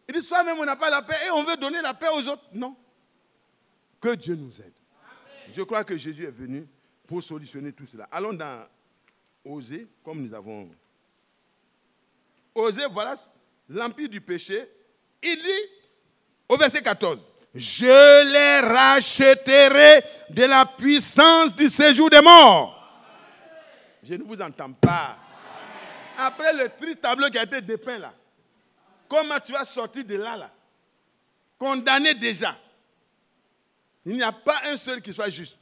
Il dit, soi-même, on n'a pas la paix et on veut donner la paix aux autres. Non. Que Dieu nous aide. Amen. Je crois que Jésus est venu pour solutionner tout cela. Allons dans Osée, comme nous avons. Osée, voilà l'empire du péché. Il dit, au verset 14, je les racheterai de la puissance du séjour des morts. Je ne vous entends pas. Après le triste tableau qui a été dépeint là, comment tu vas sortir de là, condamné déjà? Il n'y a pas un seul qui soit juste.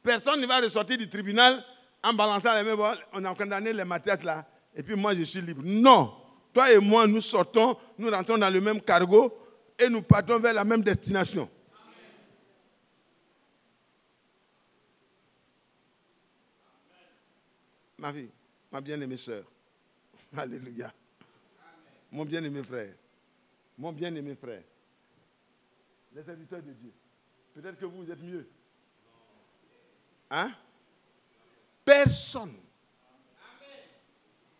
Personne ne va ressortir du tribunal en balançant les mains. On a condamné les Mathias là, et puis moi je suis libre. Non. Toi et moi, nous sortons, nous rentrons dans le même cargo et nous partons vers la même destination. Ma fille, ma bien-aimée sœur, alléluia. Mon bien-aimé frère, mon bien-aimé frère, les serviteurs de Dieu, peut-être que vous êtes mieux. Hein? Personne.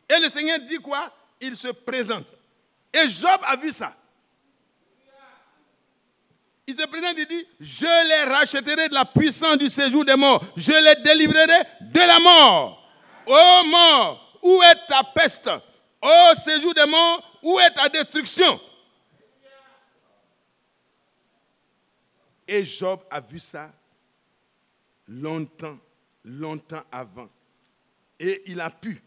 Et le Seigneur dit quoi? Il se présente. Et Job a vu ça. Il se présente et dit, je les racheterai de la puissance du séjour des morts. Je les délivrerai de la mort. Ô mort, où est ta peste? Ô séjour des morts, où est ta destruction? Et Job a vu ça longtemps avant. Et il a pu,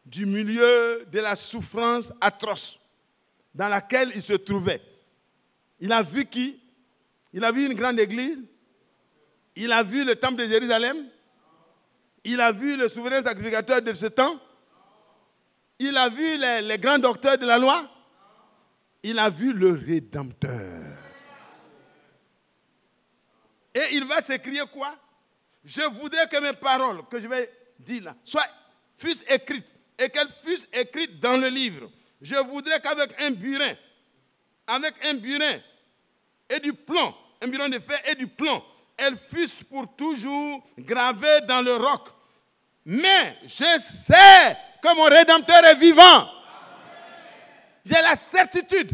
du milieu de la souffrance atroce dans laquelle il se trouvait, il a vu qui? Il a vu une grande église. Il a vu le temple de Jérusalem. Il a vu le souverain sacrificateur de ce temps. Il a vu les grands docteurs de la loi. Il a vu le Rédempteur. Et il va s'écrier quoi? Je voudrais que mes paroles que je vais dire là fussent écrites et qu'elles fussent écrites dans le livre. Je voudrais qu'avec un burin et du plomb, un burin de fer et du plomb, elles fussent pour toujours gravées dans le roc. Mais je sais que mon Rédempteur est vivant. J'ai la certitude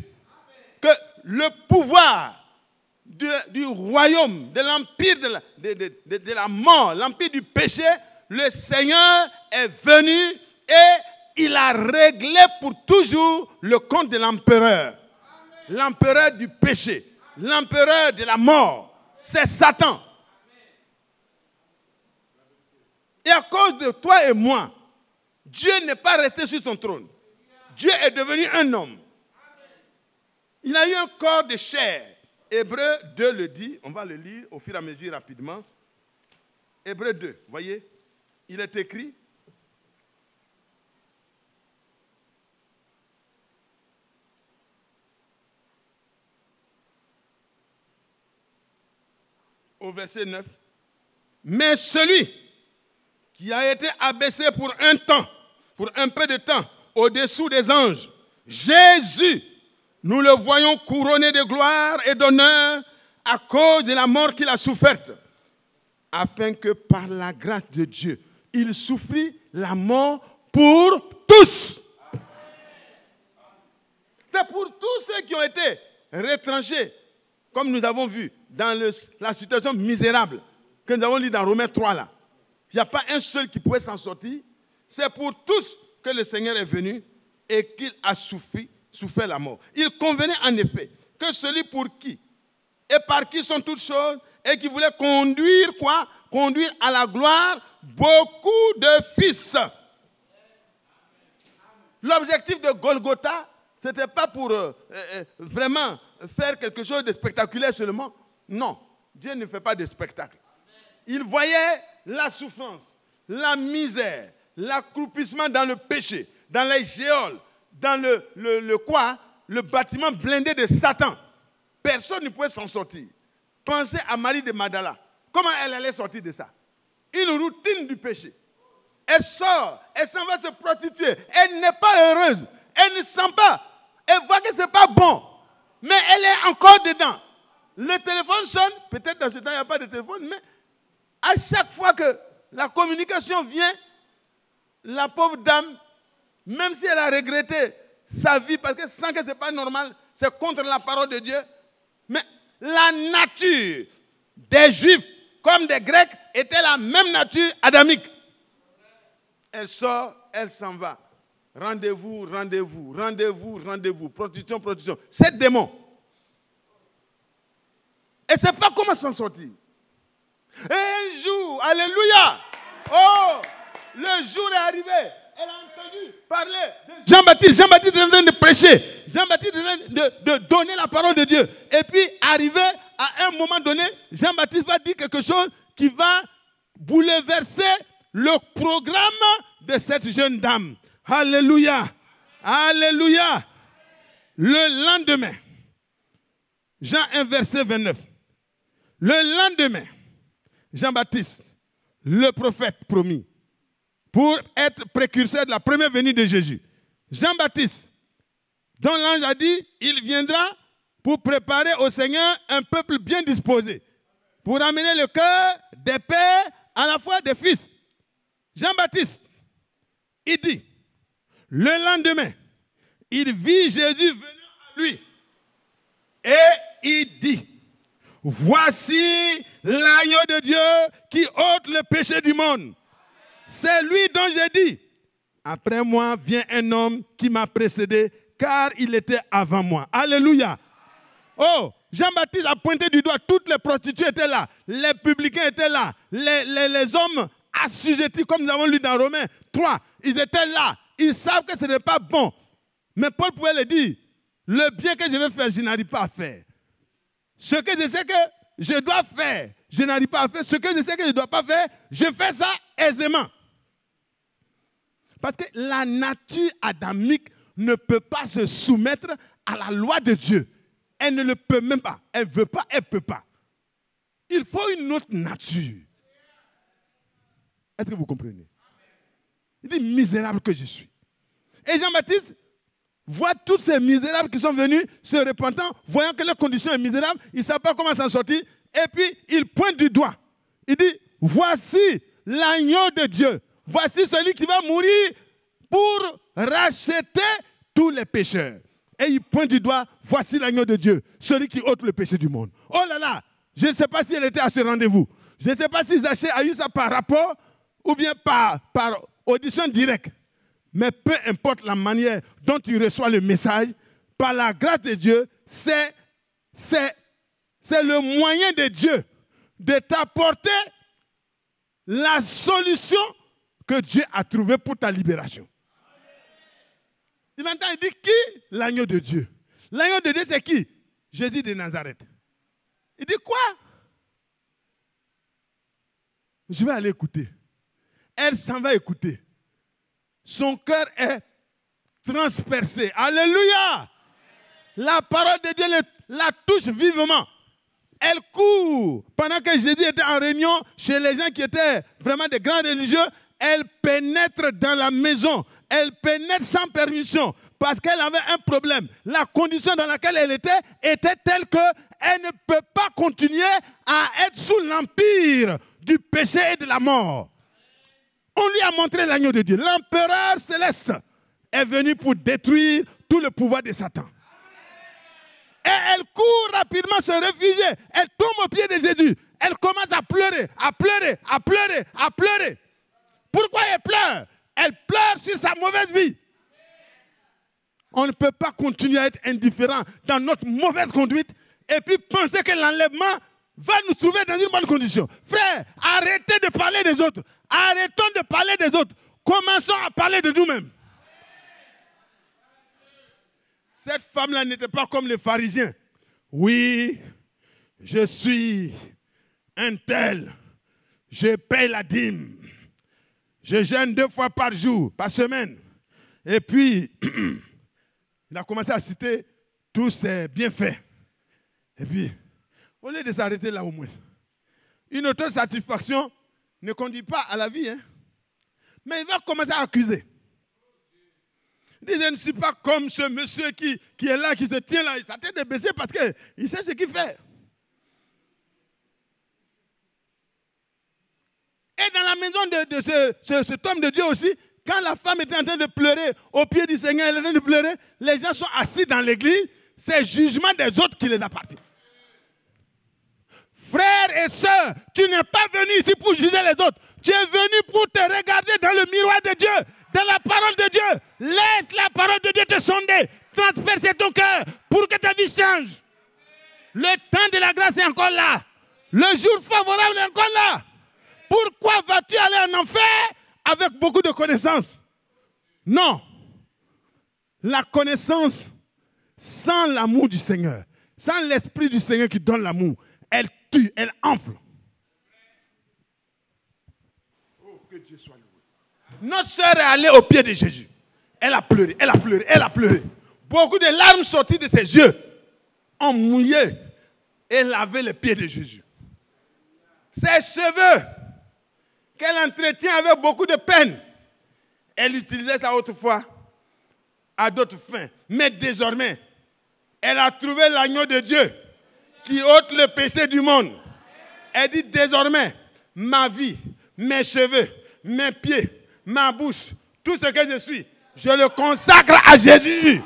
que le pouvoir du royaume, de l'empire de la mort, l'empire du péché, le Seigneur est venu et il a réglé pour toujours le compte de l'empereur. L'empereur du péché, l'empereur de la mort, c'est Satan. Et à cause de toi et moi, Dieu n'est pas resté sur son trône. Dieu est devenu un homme. Il a eu un corps de chair. Hébreu 2 le dit, on va le lire au fur et à mesure rapidement. Hébreu 2, voyez, il est écrit. Au verset 9. Mais celui qui a été abaissé pour un temps, pour un peu de temps, au-dessous des anges, Jésus, nous le voyons couronné de gloire et d'honneur à cause de la mort qu'il a soufferte, afin que par la grâce de Dieu, il souffrit la mort pour tous. C'est pour tous ceux qui ont été retranchés, comme nous avons vu dans la situation misérable que nous avons lu dans Romains 3 là. Il n'y a pas un seul qui pouvait s'en sortir. C'est pour tous que le Seigneur est venu et qu'il a souffert la mort. Il convenait en effet que celui pour qui et par qui sont toutes choses et qui voulait conduire quoi? Conduire à la gloire beaucoup de fils. L'objectif de Golgotha, ce n'était pas pour vraiment faire quelque chose de spectaculaire seulement. Non, Dieu ne fait pas de spectacle. Il voyait la souffrance, la misère, l'accroupissement dans le péché, dans les géoles, dans le bâtiment blindé de Satan. Personne ne pouvait s'en sortir. Pensez à Marie de Magdala. Comment elle allait sortir de ça? Une routine du péché. Elle sort, elle s'en va se prostituer. Elle n'est pas heureuse. Elle ne sent pas. Elle voit que ce n'est pas bon. Mais elle est encore dedans. Le téléphone sonne. Peut-être dans ce temps, il n'y a pas de téléphone. Mais à chaque fois que la communication vient, la pauvre dame, même si elle a regretté sa vie, parce qu'elle sent que ce n'est pas normal, c'est contre la parole de Dieu. Mais la nature des Juifs comme des Grecs était la même nature adamique. Elle sort, elle s'en va. Rendez-vous, rendez-vous, rendez-vous, rendez-vous. Prostitution, prostitution. C'est démon. Et ne sait pas comment s'en sortir. Et un jour, alléluia, oh, le jour est arrivé. Elle a entendu parler de Jean-Baptiste. Jean-Baptiste est en train de prêcher. Jean-Baptiste est en train de donner la parole de Dieu. Et puis, arrivé à un moment donné, Jean-Baptiste va dire quelque chose qui va bouleverser le programme de cette jeune dame. Alléluia. Alléluia. Le lendemain, Jean 1, verset 29. Le lendemain, Jean-Baptiste, le prophète promis, pour être précurseur de la première venue de Jésus. Jean-Baptiste, dont l'ange a dit, il viendra pour préparer au Seigneur un peuple bien disposé, pour amener le cœur des pères à la fois des fils. Jean-Baptiste, il dit, le lendemain, il vit Jésus venant à lui. Et il dit, voici l'agneau de Dieu qui ôte le péché du monde. C'est lui dont j'ai dit, après moi vient un homme qui m'a précédé, car il était avant moi. Alléluia. Oh, Jean-Baptiste a pointé du doigt, toutes les prostituées étaient là, les publicains étaient là, les hommes assujettis, comme nous avons lu dans Romains 3, ils étaient là. Ils savent que ce n'est pas bon. Mais Paul pouvait le dire, le bien que je veux faire, je n'arrive pas à faire. Ce que je sais que je dois faire, je n'arrive pas à faire. Ce que je sais que je ne dois pas faire, je fais ça aisément. Parce que la nature adamique ne peut pas se soumettre à la loi de Dieu. Elle ne le peut même pas. Elle ne veut pas, elle ne peut pas. Il faut une autre nature. Est-ce que vous comprenez? Il dit, misérable que je suis. Et Jean-Baptiste voit tous ces misérables qui sont venus se repentant, voyant que leur condition est misérable, ils ne savent pas comment s'en sortir. Et puis, il pointe du doigt. Il dit, voici l'agneau de Dieu. Voici celui qui va mourir pour racheter tous les pécheurs. Et il pointe du doigt, voici l'agneau de Dieu, celui qui ôte le péché du monde. Oh là là, je ne sais pas si elle était à ce rendez-vous. Je ne sais pas si Zachée a eu ça par rapport ou bien par audition directe. Mais peu importe la manière dont tu reçois le message, par la grâce de Dieu, c'est le moyen de Dieu de t'apporter la solution que Dieu a trouvée pour ta libération. Il entend, il dit, qui? L'agneau de Dieu. L'agneau de Dieu, c'est qui? Jésus de Nazareth. Il dit quoi? Je vais aller écouter. Elle s'en va écouter. Son cœur est transpercé. Alléluia! La parole de Dieu la touche vivement. Elle court. Pendant que Jésus était en réunion chez les gens qui étaient vraiment des grands religieux, elle pénètre dans la maison. Elle pénètre sans permission parce qu'elle avait un problème. La condition dans laquelle elle était telle qu'elle ne peut pas continuer à être sous l'empire du péché et de la mort. On lui a montré l'agneau de Dieu. L'empereur céleste est venu pour détruire tout le pouvoir de Satan. Et elle court rapidement se réfugier. Elle tombe au pied de Jésus. Elle commence à pleurer, à pleurer, à pleurer, à pleurer. Pourquoi elle pleure? Elle pleure sur sa mauvaise vie. On ne peut pas continuer à être indifférent dans notre mauvaise conduite et puis penser que l'enlèvement va nous trouver dans une bonne condition. Frère, arrêtez de parler des autres. Arrêtons de parler des autres. Commençons à parler de nous-mêmes. Cette femme-là n'était pas comme les pharisiens. Oui, je suis un tel. Je paye la dîme. Je jeûne 2 fois par jour, par semaine. Et puis, il a commencé à citer tous ses bienfaits. Et puis, au lieu de s'arrêter là au moins, une autosatisfaction ne conduit pas à la vie. Hein? Mais il va commencer à accuser. Il dit, je ne suis pas comme ce monsieur qui est là, qui se tient là. Sa tête est baissée parce qu'il sait ce qu'il fait. Et dans la maison de cet homme de Dieu aussi, quand la femme était en train de pleurer au pied du Seigneur, elle est en train de pleurer, les gens sont assis dans l'église, c'est le jugement des autres qui les appartient. Frères et sœurs, tu n'es pas venu ici pour juger les autres. Tu es venu pour te regarder dans le miroir de Dieu, dans la parole de Dieu. Laisse la parole de Dieu te sonder, transpercer ton cœur pour que ta vie change. Le temps de la grâce est encore là. Le jour favorable est encore là. Pourquoi vas-tu aller en enfer avec beaucoup de connaissances? Non. La connaissance sans l'amour du Seigneur, sans l'esprit du Seigneur qui donne l'amour, elle tue, elle enfle. Oh, que Dieu soit loué. Notre sœur est allée au pied de Jésus. Elle a pleuré, elle a pleuré, elle a pleuré. Beaucoup de larmes sorties de ses yeux ont mouillé et lavé les pieds de Jésus. Ses cheveux qu'elle entretient avec beaucoup de peine, elle utilisait ça autrefois à d'autres fins. Mais désormais, elle a trouvé l'agneau de Dieu qui ôte le péché du monde. Elle dit désormais, ma vie, mes cheveux, mes pieds, ma bouche, tout ce que je suis, je le consacre à Jésus.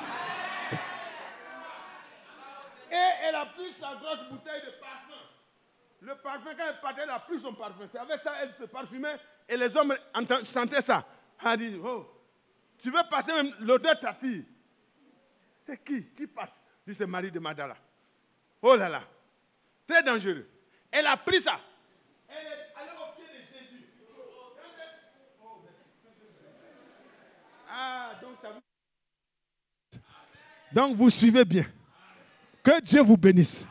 Et elle a pris sa grosse bouteille de parfum. Le parfum, quand elle partait, elle a pris son parfum. C'est avec ça elle se parfumait et les hommes sentaient ça. Elle a dit, oh, tu veux passer même l'odeur t'attire. C'est qui passe? Lui, c'est Marie de Magdala. Oh là là, très dangereux. Elle a pris ça. Elle est allée au pied de Jésus. Ah, donc vous suivez bien. Que Dieu vous bénisse.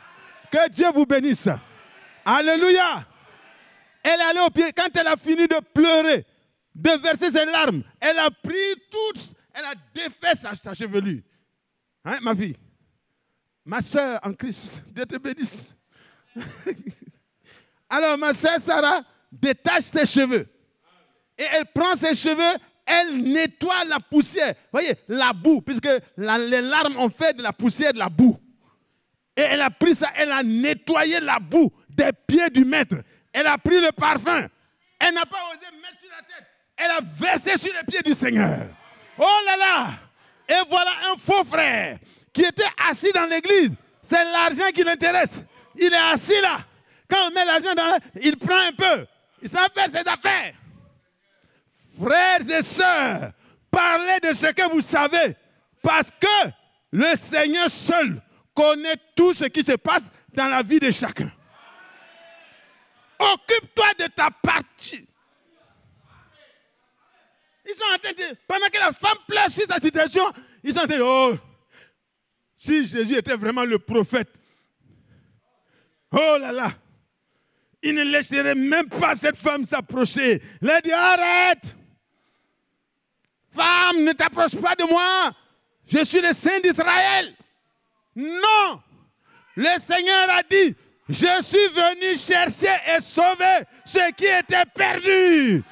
Que Dieu vous bénisse. Alléluia. Elle est allée au pied. Quand elle a fini de pleurer, de verser ses larmes, elle a pris elle a défait sa chevelure. Hein, ma fille? Ma soeur en Christ, Dieu te bénisse. Alors ma soeur Sarah détache ses cheveux. Et elle prend ses cheveux, elle nettoie la poussière. Vous voyez, la boue, puisque les larmes ont fait de la poussière de la boue. Et elle a pris ça, elle a nettoyé la boue des pieds du maître. Elle a pris le parfum. Elle n'a pas osé mettre sur la tête. Elle a versé sur les pieds du Seigneur. Oh là là! Et voilà un faux frère qui était assis dans l'église. C'est l'argent qui l'intéresse. Il est assis là. Quand on met l'argent dans il prend un peu. Il s'en fait ses affaires. Frères et sœurs, parlez de ce que vous savez. Parce que le Seigneur seul connaît tout ce qui se passe dans la vie de chacun. Occupe-toi de ta partie. Ils sont en train de... Pendant que la femme pleure sur sa situation, ils sont en train de... Oh, si Jésus était vraiment le prophète, oh là là, il ne laisserait même pas cette femme s'approcher. Il a dit, arrête! Femme, ne t'approche pas de moi. Je suis le Saint d'Israël. Non! Le Seigneur a dit, je suis venu chercher et sauver ceux qui étaient perdus.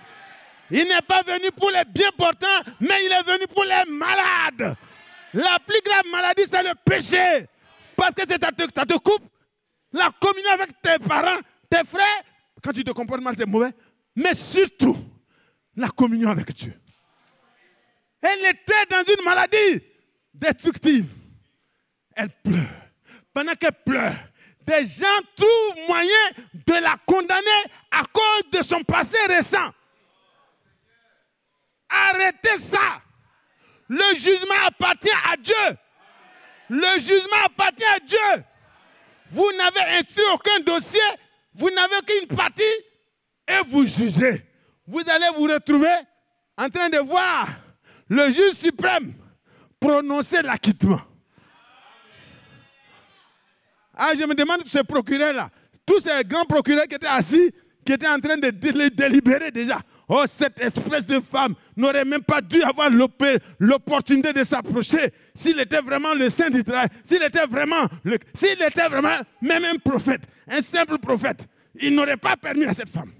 Il n'est pas venu pour les bien portants, mais il est venu pour les malades. La plus grave maladie, c'est le péché. Parce que ça te coupe la communion avec tes parents, tes frères. Quand tu te comportes mal, c'est mauvais. Mais surtout, la communion avec Dieu. Elle était dans une maladie destructive. Elle pleure. Pendant qu'elle pleure, des gens trouvent moyen de la condamner à cause de son passé récent. Arrêtez ça. Le jugement appartient à Dieu. Le jugement appartient à Dieu. Vous n'avez instruit aucun dossier. Vous n'avez qu'une partie et vous jugez. Vous allez vous retrouver en train de voir le juge suprême prononcer l'acquittement. Ah, je me demande ce procureur-là, tous ces grands procureurs qui étaient assis, qui étaient en train de délibérer déjà. Oh, cette espèce de femme n'aurait même pas dû avoir l'opportunité de s'approcher s'il était vraiment le Saint d'Israël, s'il était vraiment même un prophète, un simple prophète. Il n'aurait pas permis à cette femme.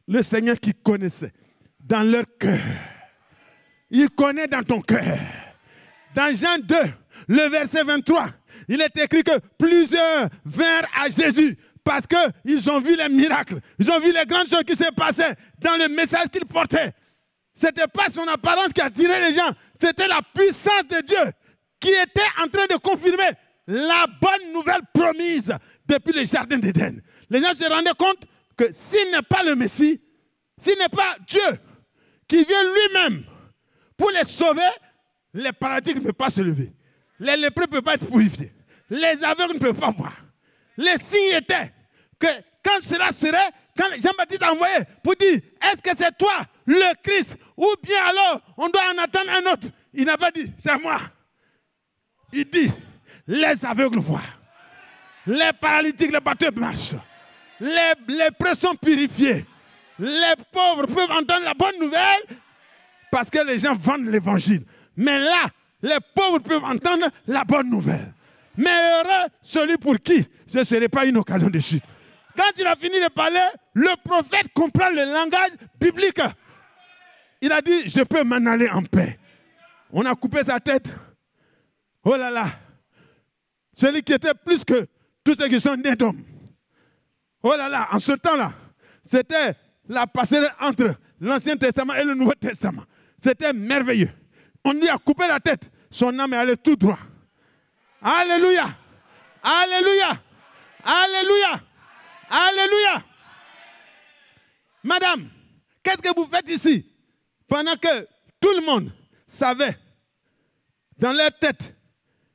Le Seigneur qui connaissait dans leur cœur, il connaît dans ton cœur. Dans Jean 2, le verset 23, il est écrit que plusieurs vinrent à Jésus parce qu'ils ont vu les miracles, ils ont vu les grandes choses qui se passaient dans le message qu'il portait. Ce n'était pas son apparence qui attirait les gens, c'était la puissance de Dieu qui était en train de confirmer la bonne nouvelle promise depuis le jardin d'Éden. Les gens se rendaient compte que s'il n'est pas le Messie, s'il n'est pas Dieu qui vient lui-même pour les sauver, les paralytiques ne peuvent pas se lever. Les lépreux ne peuvent pas être purifiés. Les aveugles ne peuvent pas voir. Les signes étaient que quand cela serait, quand Jean-Baptiste a envoyé pour dire, est-ce que c'est toi le Christ ou bien alors on doit en attendre un autre? Il n'a pas dit, c'est moi. Il dit, les aveugles voient. Les paralytiques, les bateaux marchent. Les lépreux sont purifiés. Les pauvres peuvent entendre la bonne nouvelle parce que les gens vendent l'évangile. Mais là, les pauvres peuvent entendre la bonne nouvelle. Mais heureux celui pour qui ce ne serait pas une occasion de chute. Quand il a fini de parler, le prophète comprend le langage biblique. Il a dit, je peux m'en aller en paix. On a coupé sa tête. Oh là là. Celui qui était plus que tous ceux qui sont nés d'hommes. Oh là là, en ce temps-là, c'était la passerelle entre l'Ancien Testament et le Nouveau Testament. C'était merveilleux. On lui a coupé la tête. Son âme est allée tout droit. Alléluia. Alléluia. Alléluia. Alléluia. Madame, qu'est-ce que vous faites ici? Pendant que tout le monde savait dans leur tête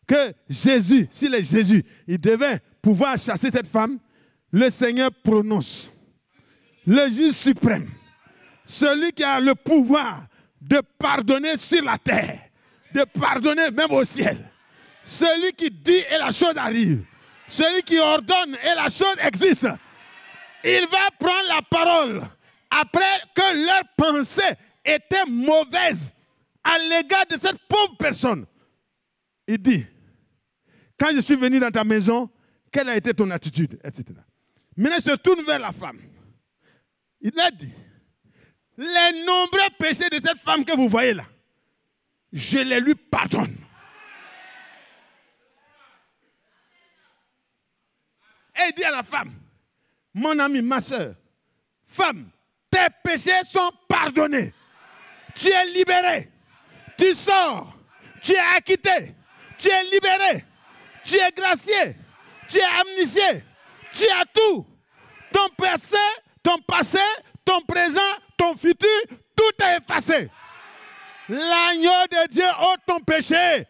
que Jésus, s'il est Jésus, il devait pouvoir chasser cette femme, le Seigneur prononce. Le juge suprême, celui qui a le pouvoir de pardonner sur la terre, de pardonner même au ciel. Celui qui dit et la chose arrive. Celui qui ordonne et la chose existe. Il va prendre la parole après que leur pensée était mauvaise à l'égard de cette pauvre personne. Il dit, quand je suis venu dans ta maison, quelle a été ton attitude, etc. Maintenant, il se tourne vers la femme. Il a dit, les nombreux péchés de cette femme que vous voyez là, je les lui pardonne. Et il dit à la femme, mon ami, ma soeur, femme, tes péchés sont pardonnés. Tu es libéré. Tu sors. Tu es acquitté. Tu es libéré. Tu es gracié. Tu es amnistié. Tu as tout. Ton passé, ton présent, ton futur, tout est effacé. L'agneau de Dieu ôte ton péché.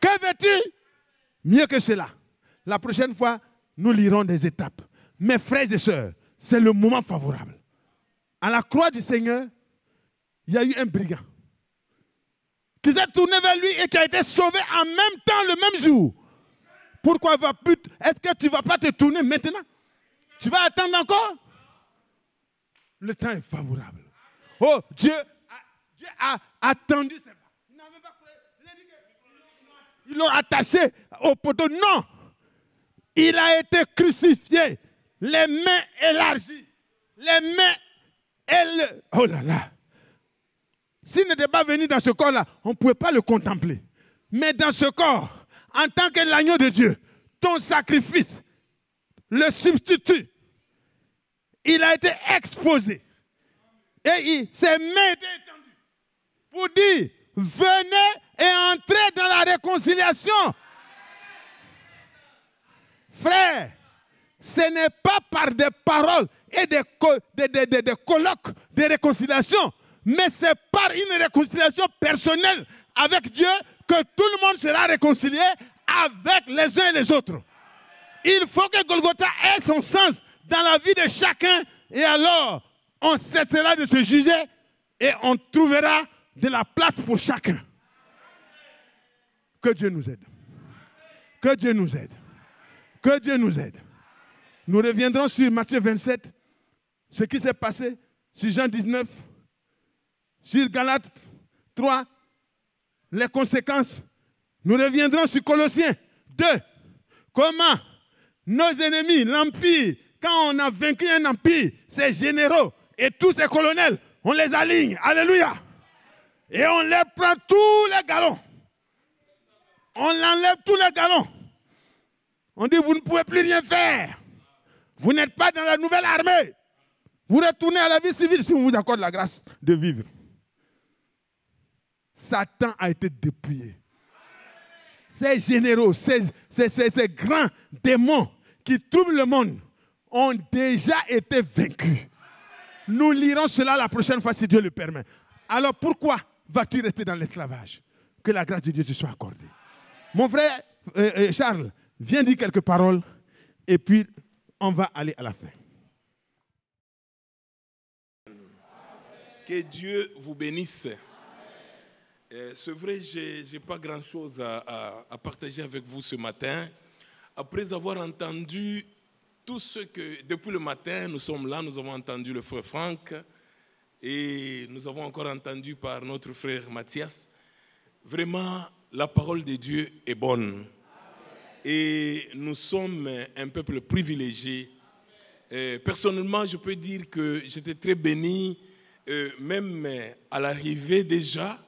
Que veux-tu? Mieux que cela. La prochaine fois, nous lirons des étapes. Mes frères et sœurs, c'est le moment favorable. À la croix du Seigneur, il y a eu un brigand qui s'est tourné vers lui et qui a été sauvé en même temps, le même jour. Pourquoi est-ce que tu ne vas pas te tourner maintenant? Tu vas attendre encore? Le temps est favorable. Oh, Dieu a attendu. Ils l'ont attaché au poteau. Non. Il a été crucifié. Les mains élargies. Les mains oh là là. S'il n'était pas venu dans ce corps-là, on ne pouvait pas le contempler. Mais dans ce corps, en tant que l'agneau de Dieu, ton sacrifice, le substitut, il a été exposé. Et ses mains étaient étendues pour dire, venez et entrez dans la réconciliation. Frère, ce n'est pas par des paroles et des colloques de réconciliation, mais c'est par une réconciliation personnelle avec Dieu que tout le monde sera réconcilié avec les uns et les autres. Il faut que Golgotha ait son sens dans la vie de chacun et alors on cessera de se juger et on trouvera de la place pour chacun. Que Dieu nous aide. Que Dieu nous aide. Que Dieu nous aide. Nous reviendrons sur Matthieu 27, ce qui s'est passé, sur Jean 19, sur Galates 3, les conséquences. Nous reviendrons sur Colossiens 2. Comment nos ennemis, l'Empire, quand on a vaincu un empire, ces généraux et tous ces colonels, on les aligne. Alléluia. Et on leur prend tous les galons. On enlève tous les galons. On dit, vous ne pouvez plus rien faire. Vous n'êtes pas dans la nouvelle armée. Vous retournez à la vie civile si on vous accorde la grâce de vivre. Satan a été dépouillé. Ces généraux, ces grands démons qui troublent le monde ont déjà été vaincus. Nous lirons cela la prochaine fois si Dieu le permet. Alors pourquoi vas-tu rester dans l'esclavage? Que la grâce de Dieu te soit accordée. Mon frère Charles, viens dire quelques paroles et puis on va aller à la fin. Que Dieu vous bénisse. C'est vrai, je n'ai pas grand-chose à partager avec vous ce matin. Après avoir entendu tout ce que, depuis le matin, nous sommes là, nous avons entendu le frère Franck et nous avons encore entendu par notre frère Mathias. Vraiment, la parole de Dieu est bonne. Et nous sommes un peuple privilégié. Personnellement, je peux dire que j'étais très béni, même à l'arrivée déjà,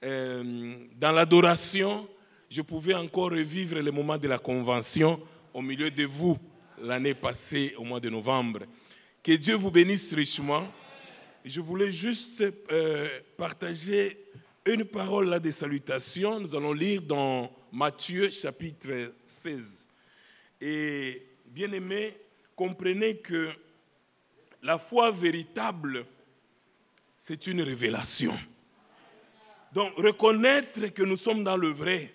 dans l'adoration, je pouvais encore revivre les moments de la convention au milieu de vous l'année passée, au mois de novembre. Que Dieu vous bénisse richement. Je voulais juste partager une parole là de salutation. Nous allons lire dans Matthieu chapitre 16. Et bien aimés, comprenez que la foi véritable, c'est une révélation. Donc, reconnaître que nous sommes dans le vrai,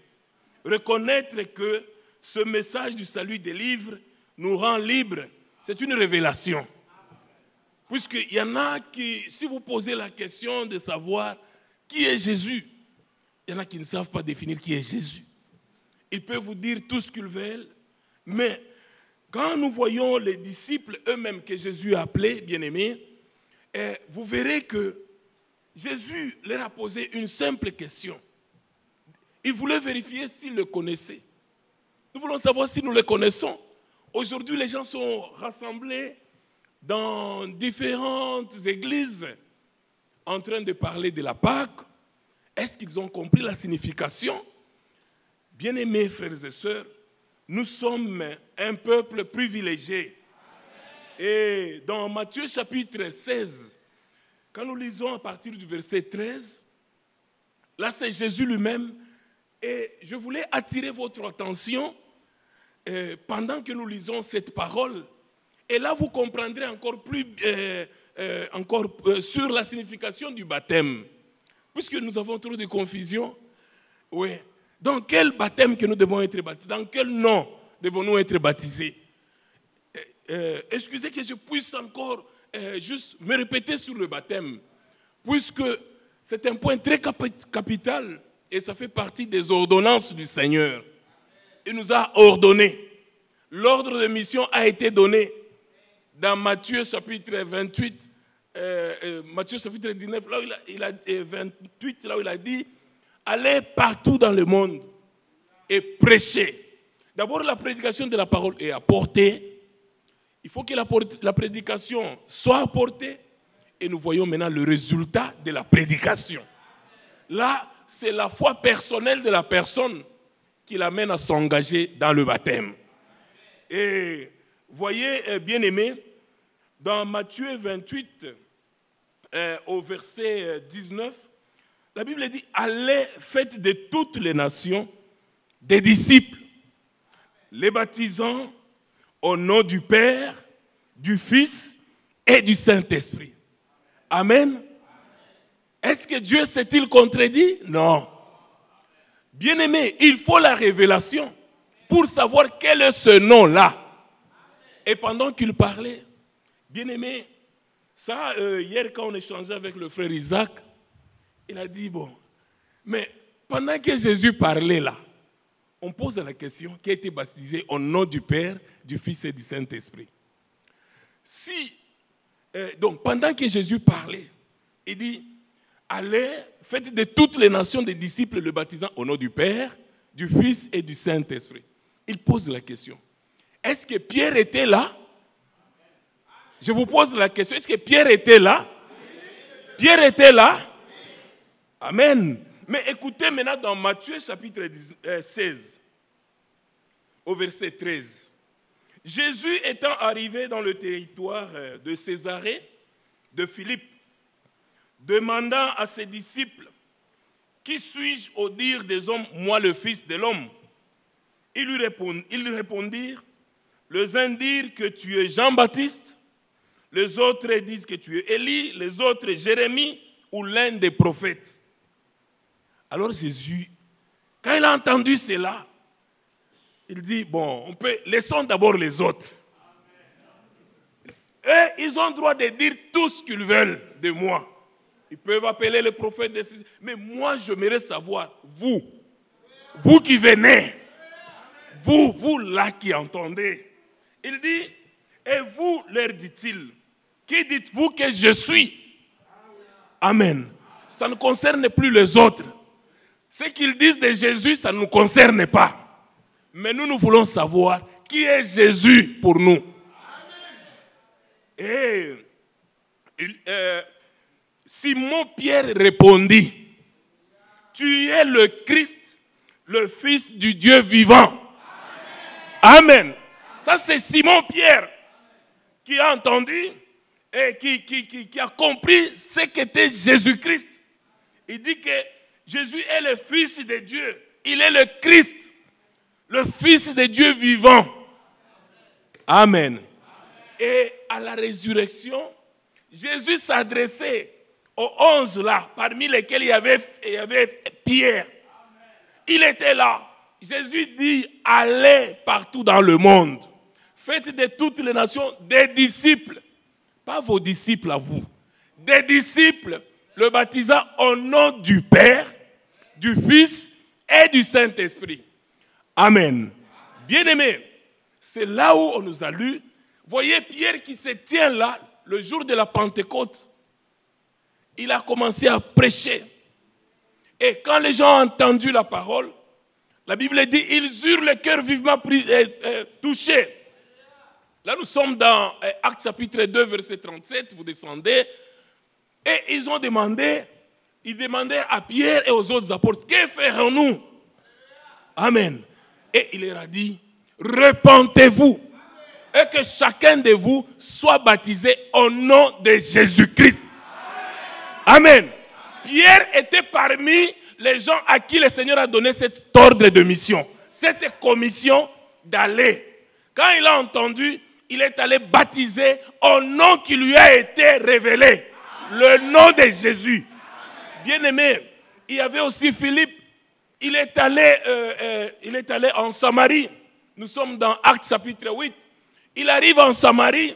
reconnaître que ce message du salut des livres nous rend libres, c'est une révélation. Puisqu'il y en a qui, si vous posez la question de savoir qui est Jésus, il y en a qui ne savent pas définir qui est Jésus. Ils peuvent vous dire tout ce qu'ils veulent, mais quand nous voyons les disciples eux-mêmes que Jésus a appelés, bien-aimés, vous verrez que Jésus leur a posé une simple question. Il voulait vérifier s'ils le connaissaient. Nous voulons savoir si nous le connaissons. Aujourd'hui, les gens sont rassemblés dans différentes églises en train de parler de la Pâque. Est-ce qu'ils ont compris la signification? Bien-aimés frères et sœurs, nous sommes un peuple privilégié. Et dans Matthieu chapitre 16, quand nous lisons à partir du verset 13, là c'est Jésus lui-même, et je voulais attirer votre attention pendant que nous lisons cette parole, et là vous comprendrez encore plus sur la signification du baptême, puisque nous avons trop de confusion. Oui. Dans quel baptême que nous devons être baptisés? Dans quel nom devons-nous être baptisés? Excusez que je puisse encore juste me répéter sur le baptême, puisque c'est un point très capital Et ça fait partie des ordonnances du Seigneur. Il nous a ordonné. L'ordre de mission a été donné dans Matthieu chapitre 28, Matthieu chapitre 19, là où il a 28, là où il a dit « Allez partout dans le monde et prêchez ». D'abord, la prédication de la parole est apportée. Il faut que la prédication soit apportée. Et nous voyons maintenant le résultat de la prédication. Là, c'est la foi personnelle de la personne qui l'amène à s'engager dans le baptême. Et voyez, bien-aimés, dans Matthieu 28, au verset 19, la Bible dit « Allez, faites de toutes les nations des disciples, les baptisant au nom du Père, du Fils et du Saint-Esprit. » Amen. Est-ce que Dieu s'est-il contredit? Non. Bien-aimé, il faut la révélation pour savoir quel est ce nom-là. Et pendant qu'il parlait, bien-aimé, ça, hier quand on échangeait avec le frère Isaac, il a dit, bon, mais pendant que Jésus parlait là, on pose la question, qui a été baptisé au nom du Père, du Fils et du Saint-Esprit. Donc, pendant que Jésus parlait, il dit, allez, faites de toutes les nations des disciples le baptisant au nom du Père, du Fils et du Saint-Esprit. Il pose la question, est-ce que Pierre était là? Je vous pose la question, est-ce que Pierre était là? Pierre était là? Amen. Mais écoutez maintenant dans Matthieu chapitre 16, au verset 13. Jésus étant arrivé dans le territoire de Césarée, de Philippe, demandant à ses disciples, « Qui suis-je au dire des hommes, moi le Fils de l'homme » Ils lui répondirent, « Les uns dirent que tu es Jean-Baptiste, les autres disent que tu es Élie, les autres Jérémie ou l'un des prophètes. » Alors Jésus, quand il a entendu cela, il dit, bon, laissons d'abord les autres. Et ils ont le droit de dire tout ce qu'ils veulent de moi. Ils peuvent appeler les prophètes, mais moi j'aimerais savoir, vous qui venez, vous là qui entendez. Il dit, et vous, leur dit-il, qui dites-vous que je suis? Amen. Ça ne concerne plus les autres. Ce qu'ils disent de Jésus, ça ne nous concerne pas. Mais nous voulons savoir qui est Jésus pour nous. Et Simon-Pierre répondit, tu es le Christ, le Fils du Dieu vivant. Amen. Ça c'est Simon-Pierre qui a entendu et qui a compris ce qu'était Jésus-Christ. Il dit que Jésus est le Fils de Dieu. Il est le Christ, le Fils de Dieu vivant. Amen. Et à la résurrection, Jésus s'adressait aux 11 là, parmi lesquels il y avait Pierre. Il était là. Jésus dit, allez partout dans le monde. Faites de toutes les nations des disciples. Pas vos disciples à vous. Des disciples, le baptisant au nom du Père, du Fils et du Saint-Esprit. Amen. Bien-aimés, c'est là où on nous a lu. Voyez Pierre qui se tient là, le jour de la Pentecôte. Il a commencé à prêcher. Et quand les gens ont entendu la parole, la Bible dit, ils eurent le cœur vivement touché. Là, nous sommes dans Actes chapitre 2, verset 37, vous descendez. Et ils demandèrent à Pierre et aux autres apôtres, que ferons-nous? Amen. Et il leur a dit, repentez-vous et que chacun de vous soit baptisé au nom de Jésus-Christ. Amen. Pierre était parmi les gens à qui le Seigneur a donné cet ordre de mission, cette commission d'aller. Quand il a entendu, il est allé baptiser au nom qui lui a été révélé, le nom de Jésus. Bien-aimé, il y avait aussi Philippe, il est allé en Samarie. Nous sommes dans Actes chapitre 8. Il arrive en Samarie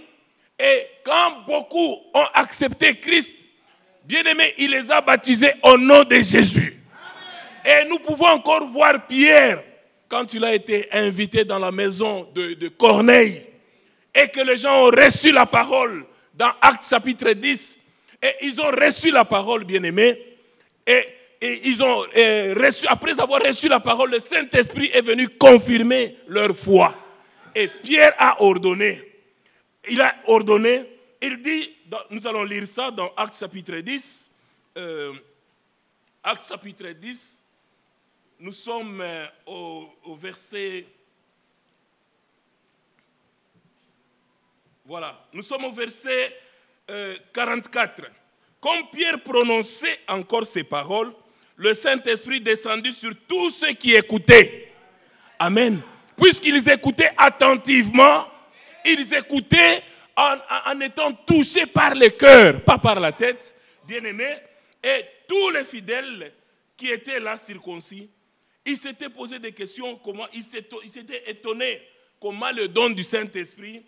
et quand beaucoup ont accepté Christ, bien-aimé, il les a baptisés au nom de Jésus. Et nous pouvons encore voir Pierre quand il a été invité dans la maison de Corneille et que les gens ont reçu la parole dans Actes chapitre 10. Et ils ont reçu la parole, bien-aimés. Et ils ont reçu, après avoir reçu la parole, le Saint-Esprit est venu confirmer leur foi. Et Pierre a ordonné. Il a ordonné. Il dit, nous allons lire ça dans Actes chapitre 10. Actes chapitre 10. Nous sommes au verset... Voilà, nous sommes au verset 44. Comme Pierre prononçait encore ces paroles, le Saint-Esprit descendit sur tous ceux qui écoutaient. Amen. Puisqu'ils écoutaient attentivement, ils écoutaient en étant touchés par le cœur, pas par la tête, bien-aimés. Et tous les fidèles qui étaient là circoncis, ils s'étaient posé des questions, comment ils s'étaient étonnés comment le don du Saint-Esprit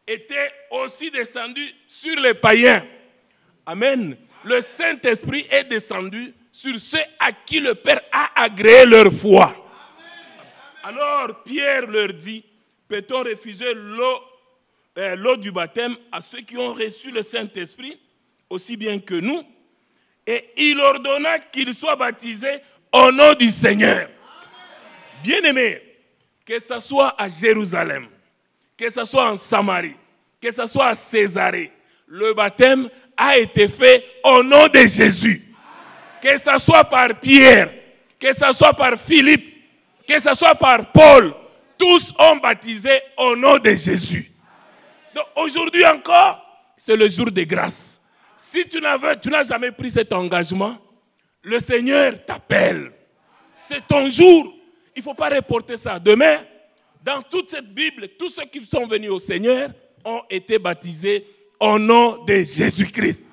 était aussi descendu sur les païens. Amen. Le Saint-Esprit est descendu sur ceux à qui le Père a agréé leur foi. Alors Pierre leur dit, peut-on refuser l'eau du baptême à ceux qui ont reçu le Saint-Esprit, aussi bien que nous? Et il ordonna qu'ils soient baptisés au nom du Seigneur. Bien-aimés, que ce soit à Jérusalem, que ce soit en Samarie, que ce soit à Césarée, le baptême a été fait au nom de Jésus. Que ce soit par Pierre, que ce soit par Philippe, que ce soit par Paul, tous ont baptisé au nom de Jésus. Donc aujourd'hui encore, c'est le jour de grâce. Si tu n'as jamais pris cet engagement, le Seigneur t'appelle. C'est ton jour. Il ne faut pas reporter ça. Demain, dans toute cette Bible, tous ceux qui sont venus au Seigneur ont été baptisés au nom de Jésus-Christ.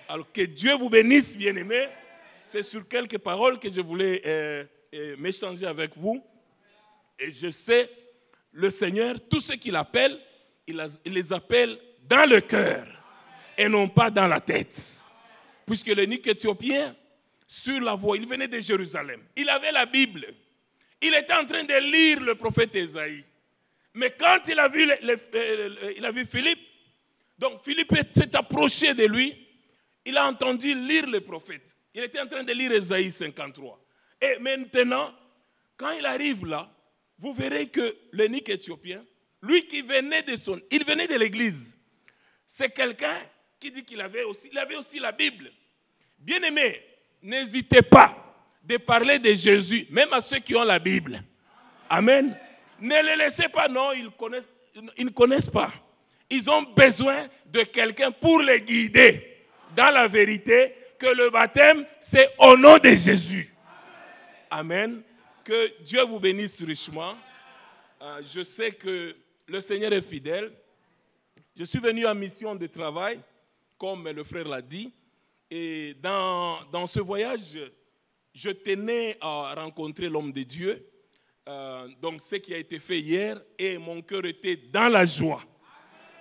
Alors que Dieu vous bénisse, bien-aimés. C'est sur quelques paroles que je voulais m'échanger avec vous. Et je sais, le Seigneur, tous ceux qui l'appellent, il les appelle dans le cœur et non pas dans la tête. Puisque l'eunuque éthiopien, sur la voie, il venait de Jérusalem. Il avait la Bible. Il était en train de lire le prophète Ésaïe. Mais quand il a vu Philippe, donc Philippe s'est approché de lui, il a entendu lire le prophète. Il était en train de lire Ésaïe 53. Et maintenant, quand il arrive là, vous verrez que l'eunuque éthiopien, lui qui venait il venait de l'église. C'est quelqu'un qui dit qu'il avait aussi la Bible. Bien-aimés, n'hésitez pas de parler de Jésus, même à ceux qui ont la Bible. Amen. Ne les laissez pas, non, ils ne connaissent pas. Ils ont besoin de quelqu'un pour les guider dans la vérité, que le baptême, c'est au nom de Jésus. Amen. Que Dieu vous bénisse richement. Je sais que le Seigneur est fidèle. Je suis venu en mission de travail, comme le frère l'a dit. Et dans ce voyage, je tenais à rencontrer l'homme de Dieu. Donc ce qui a été fait hier, et mon cœur était dans la joie.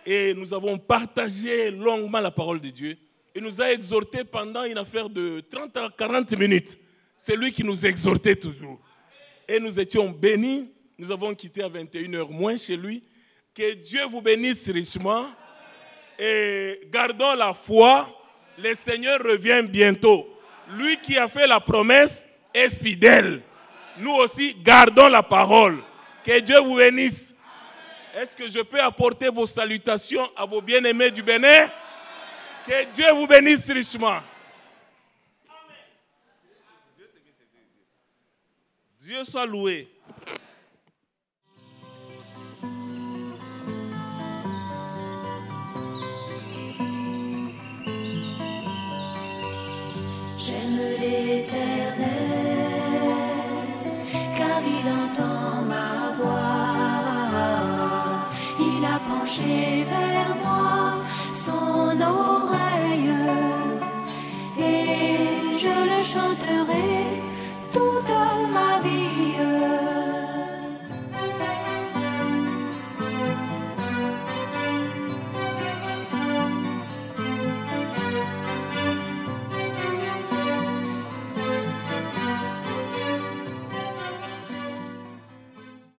Et nous avons partagé longuement la parole de Dieu. Il nous a exhortés pendant une affaire de 30 à 40 minutes. C'est lui qui nous exhortait toujours. Et nous étions bénis. Nous avons quitté à 21h moins chez lui. Que Dieu vous bénisse richement. Et gardons la foi. Le Seigneur revient bientôt. Lui qui a fait la promesse est fidèle. Nous aussi, gardons la parole. Que Dieu vous bénisse. Est-ce que je peux apporter vos salutations à vos bien-aimés du Bénin? Que Dieu vous bénisse richement. Dieu soit loué. J'aime l'Éternel, car il entend ma voix. Il a penché vers moi son oreille, et je le chanterai.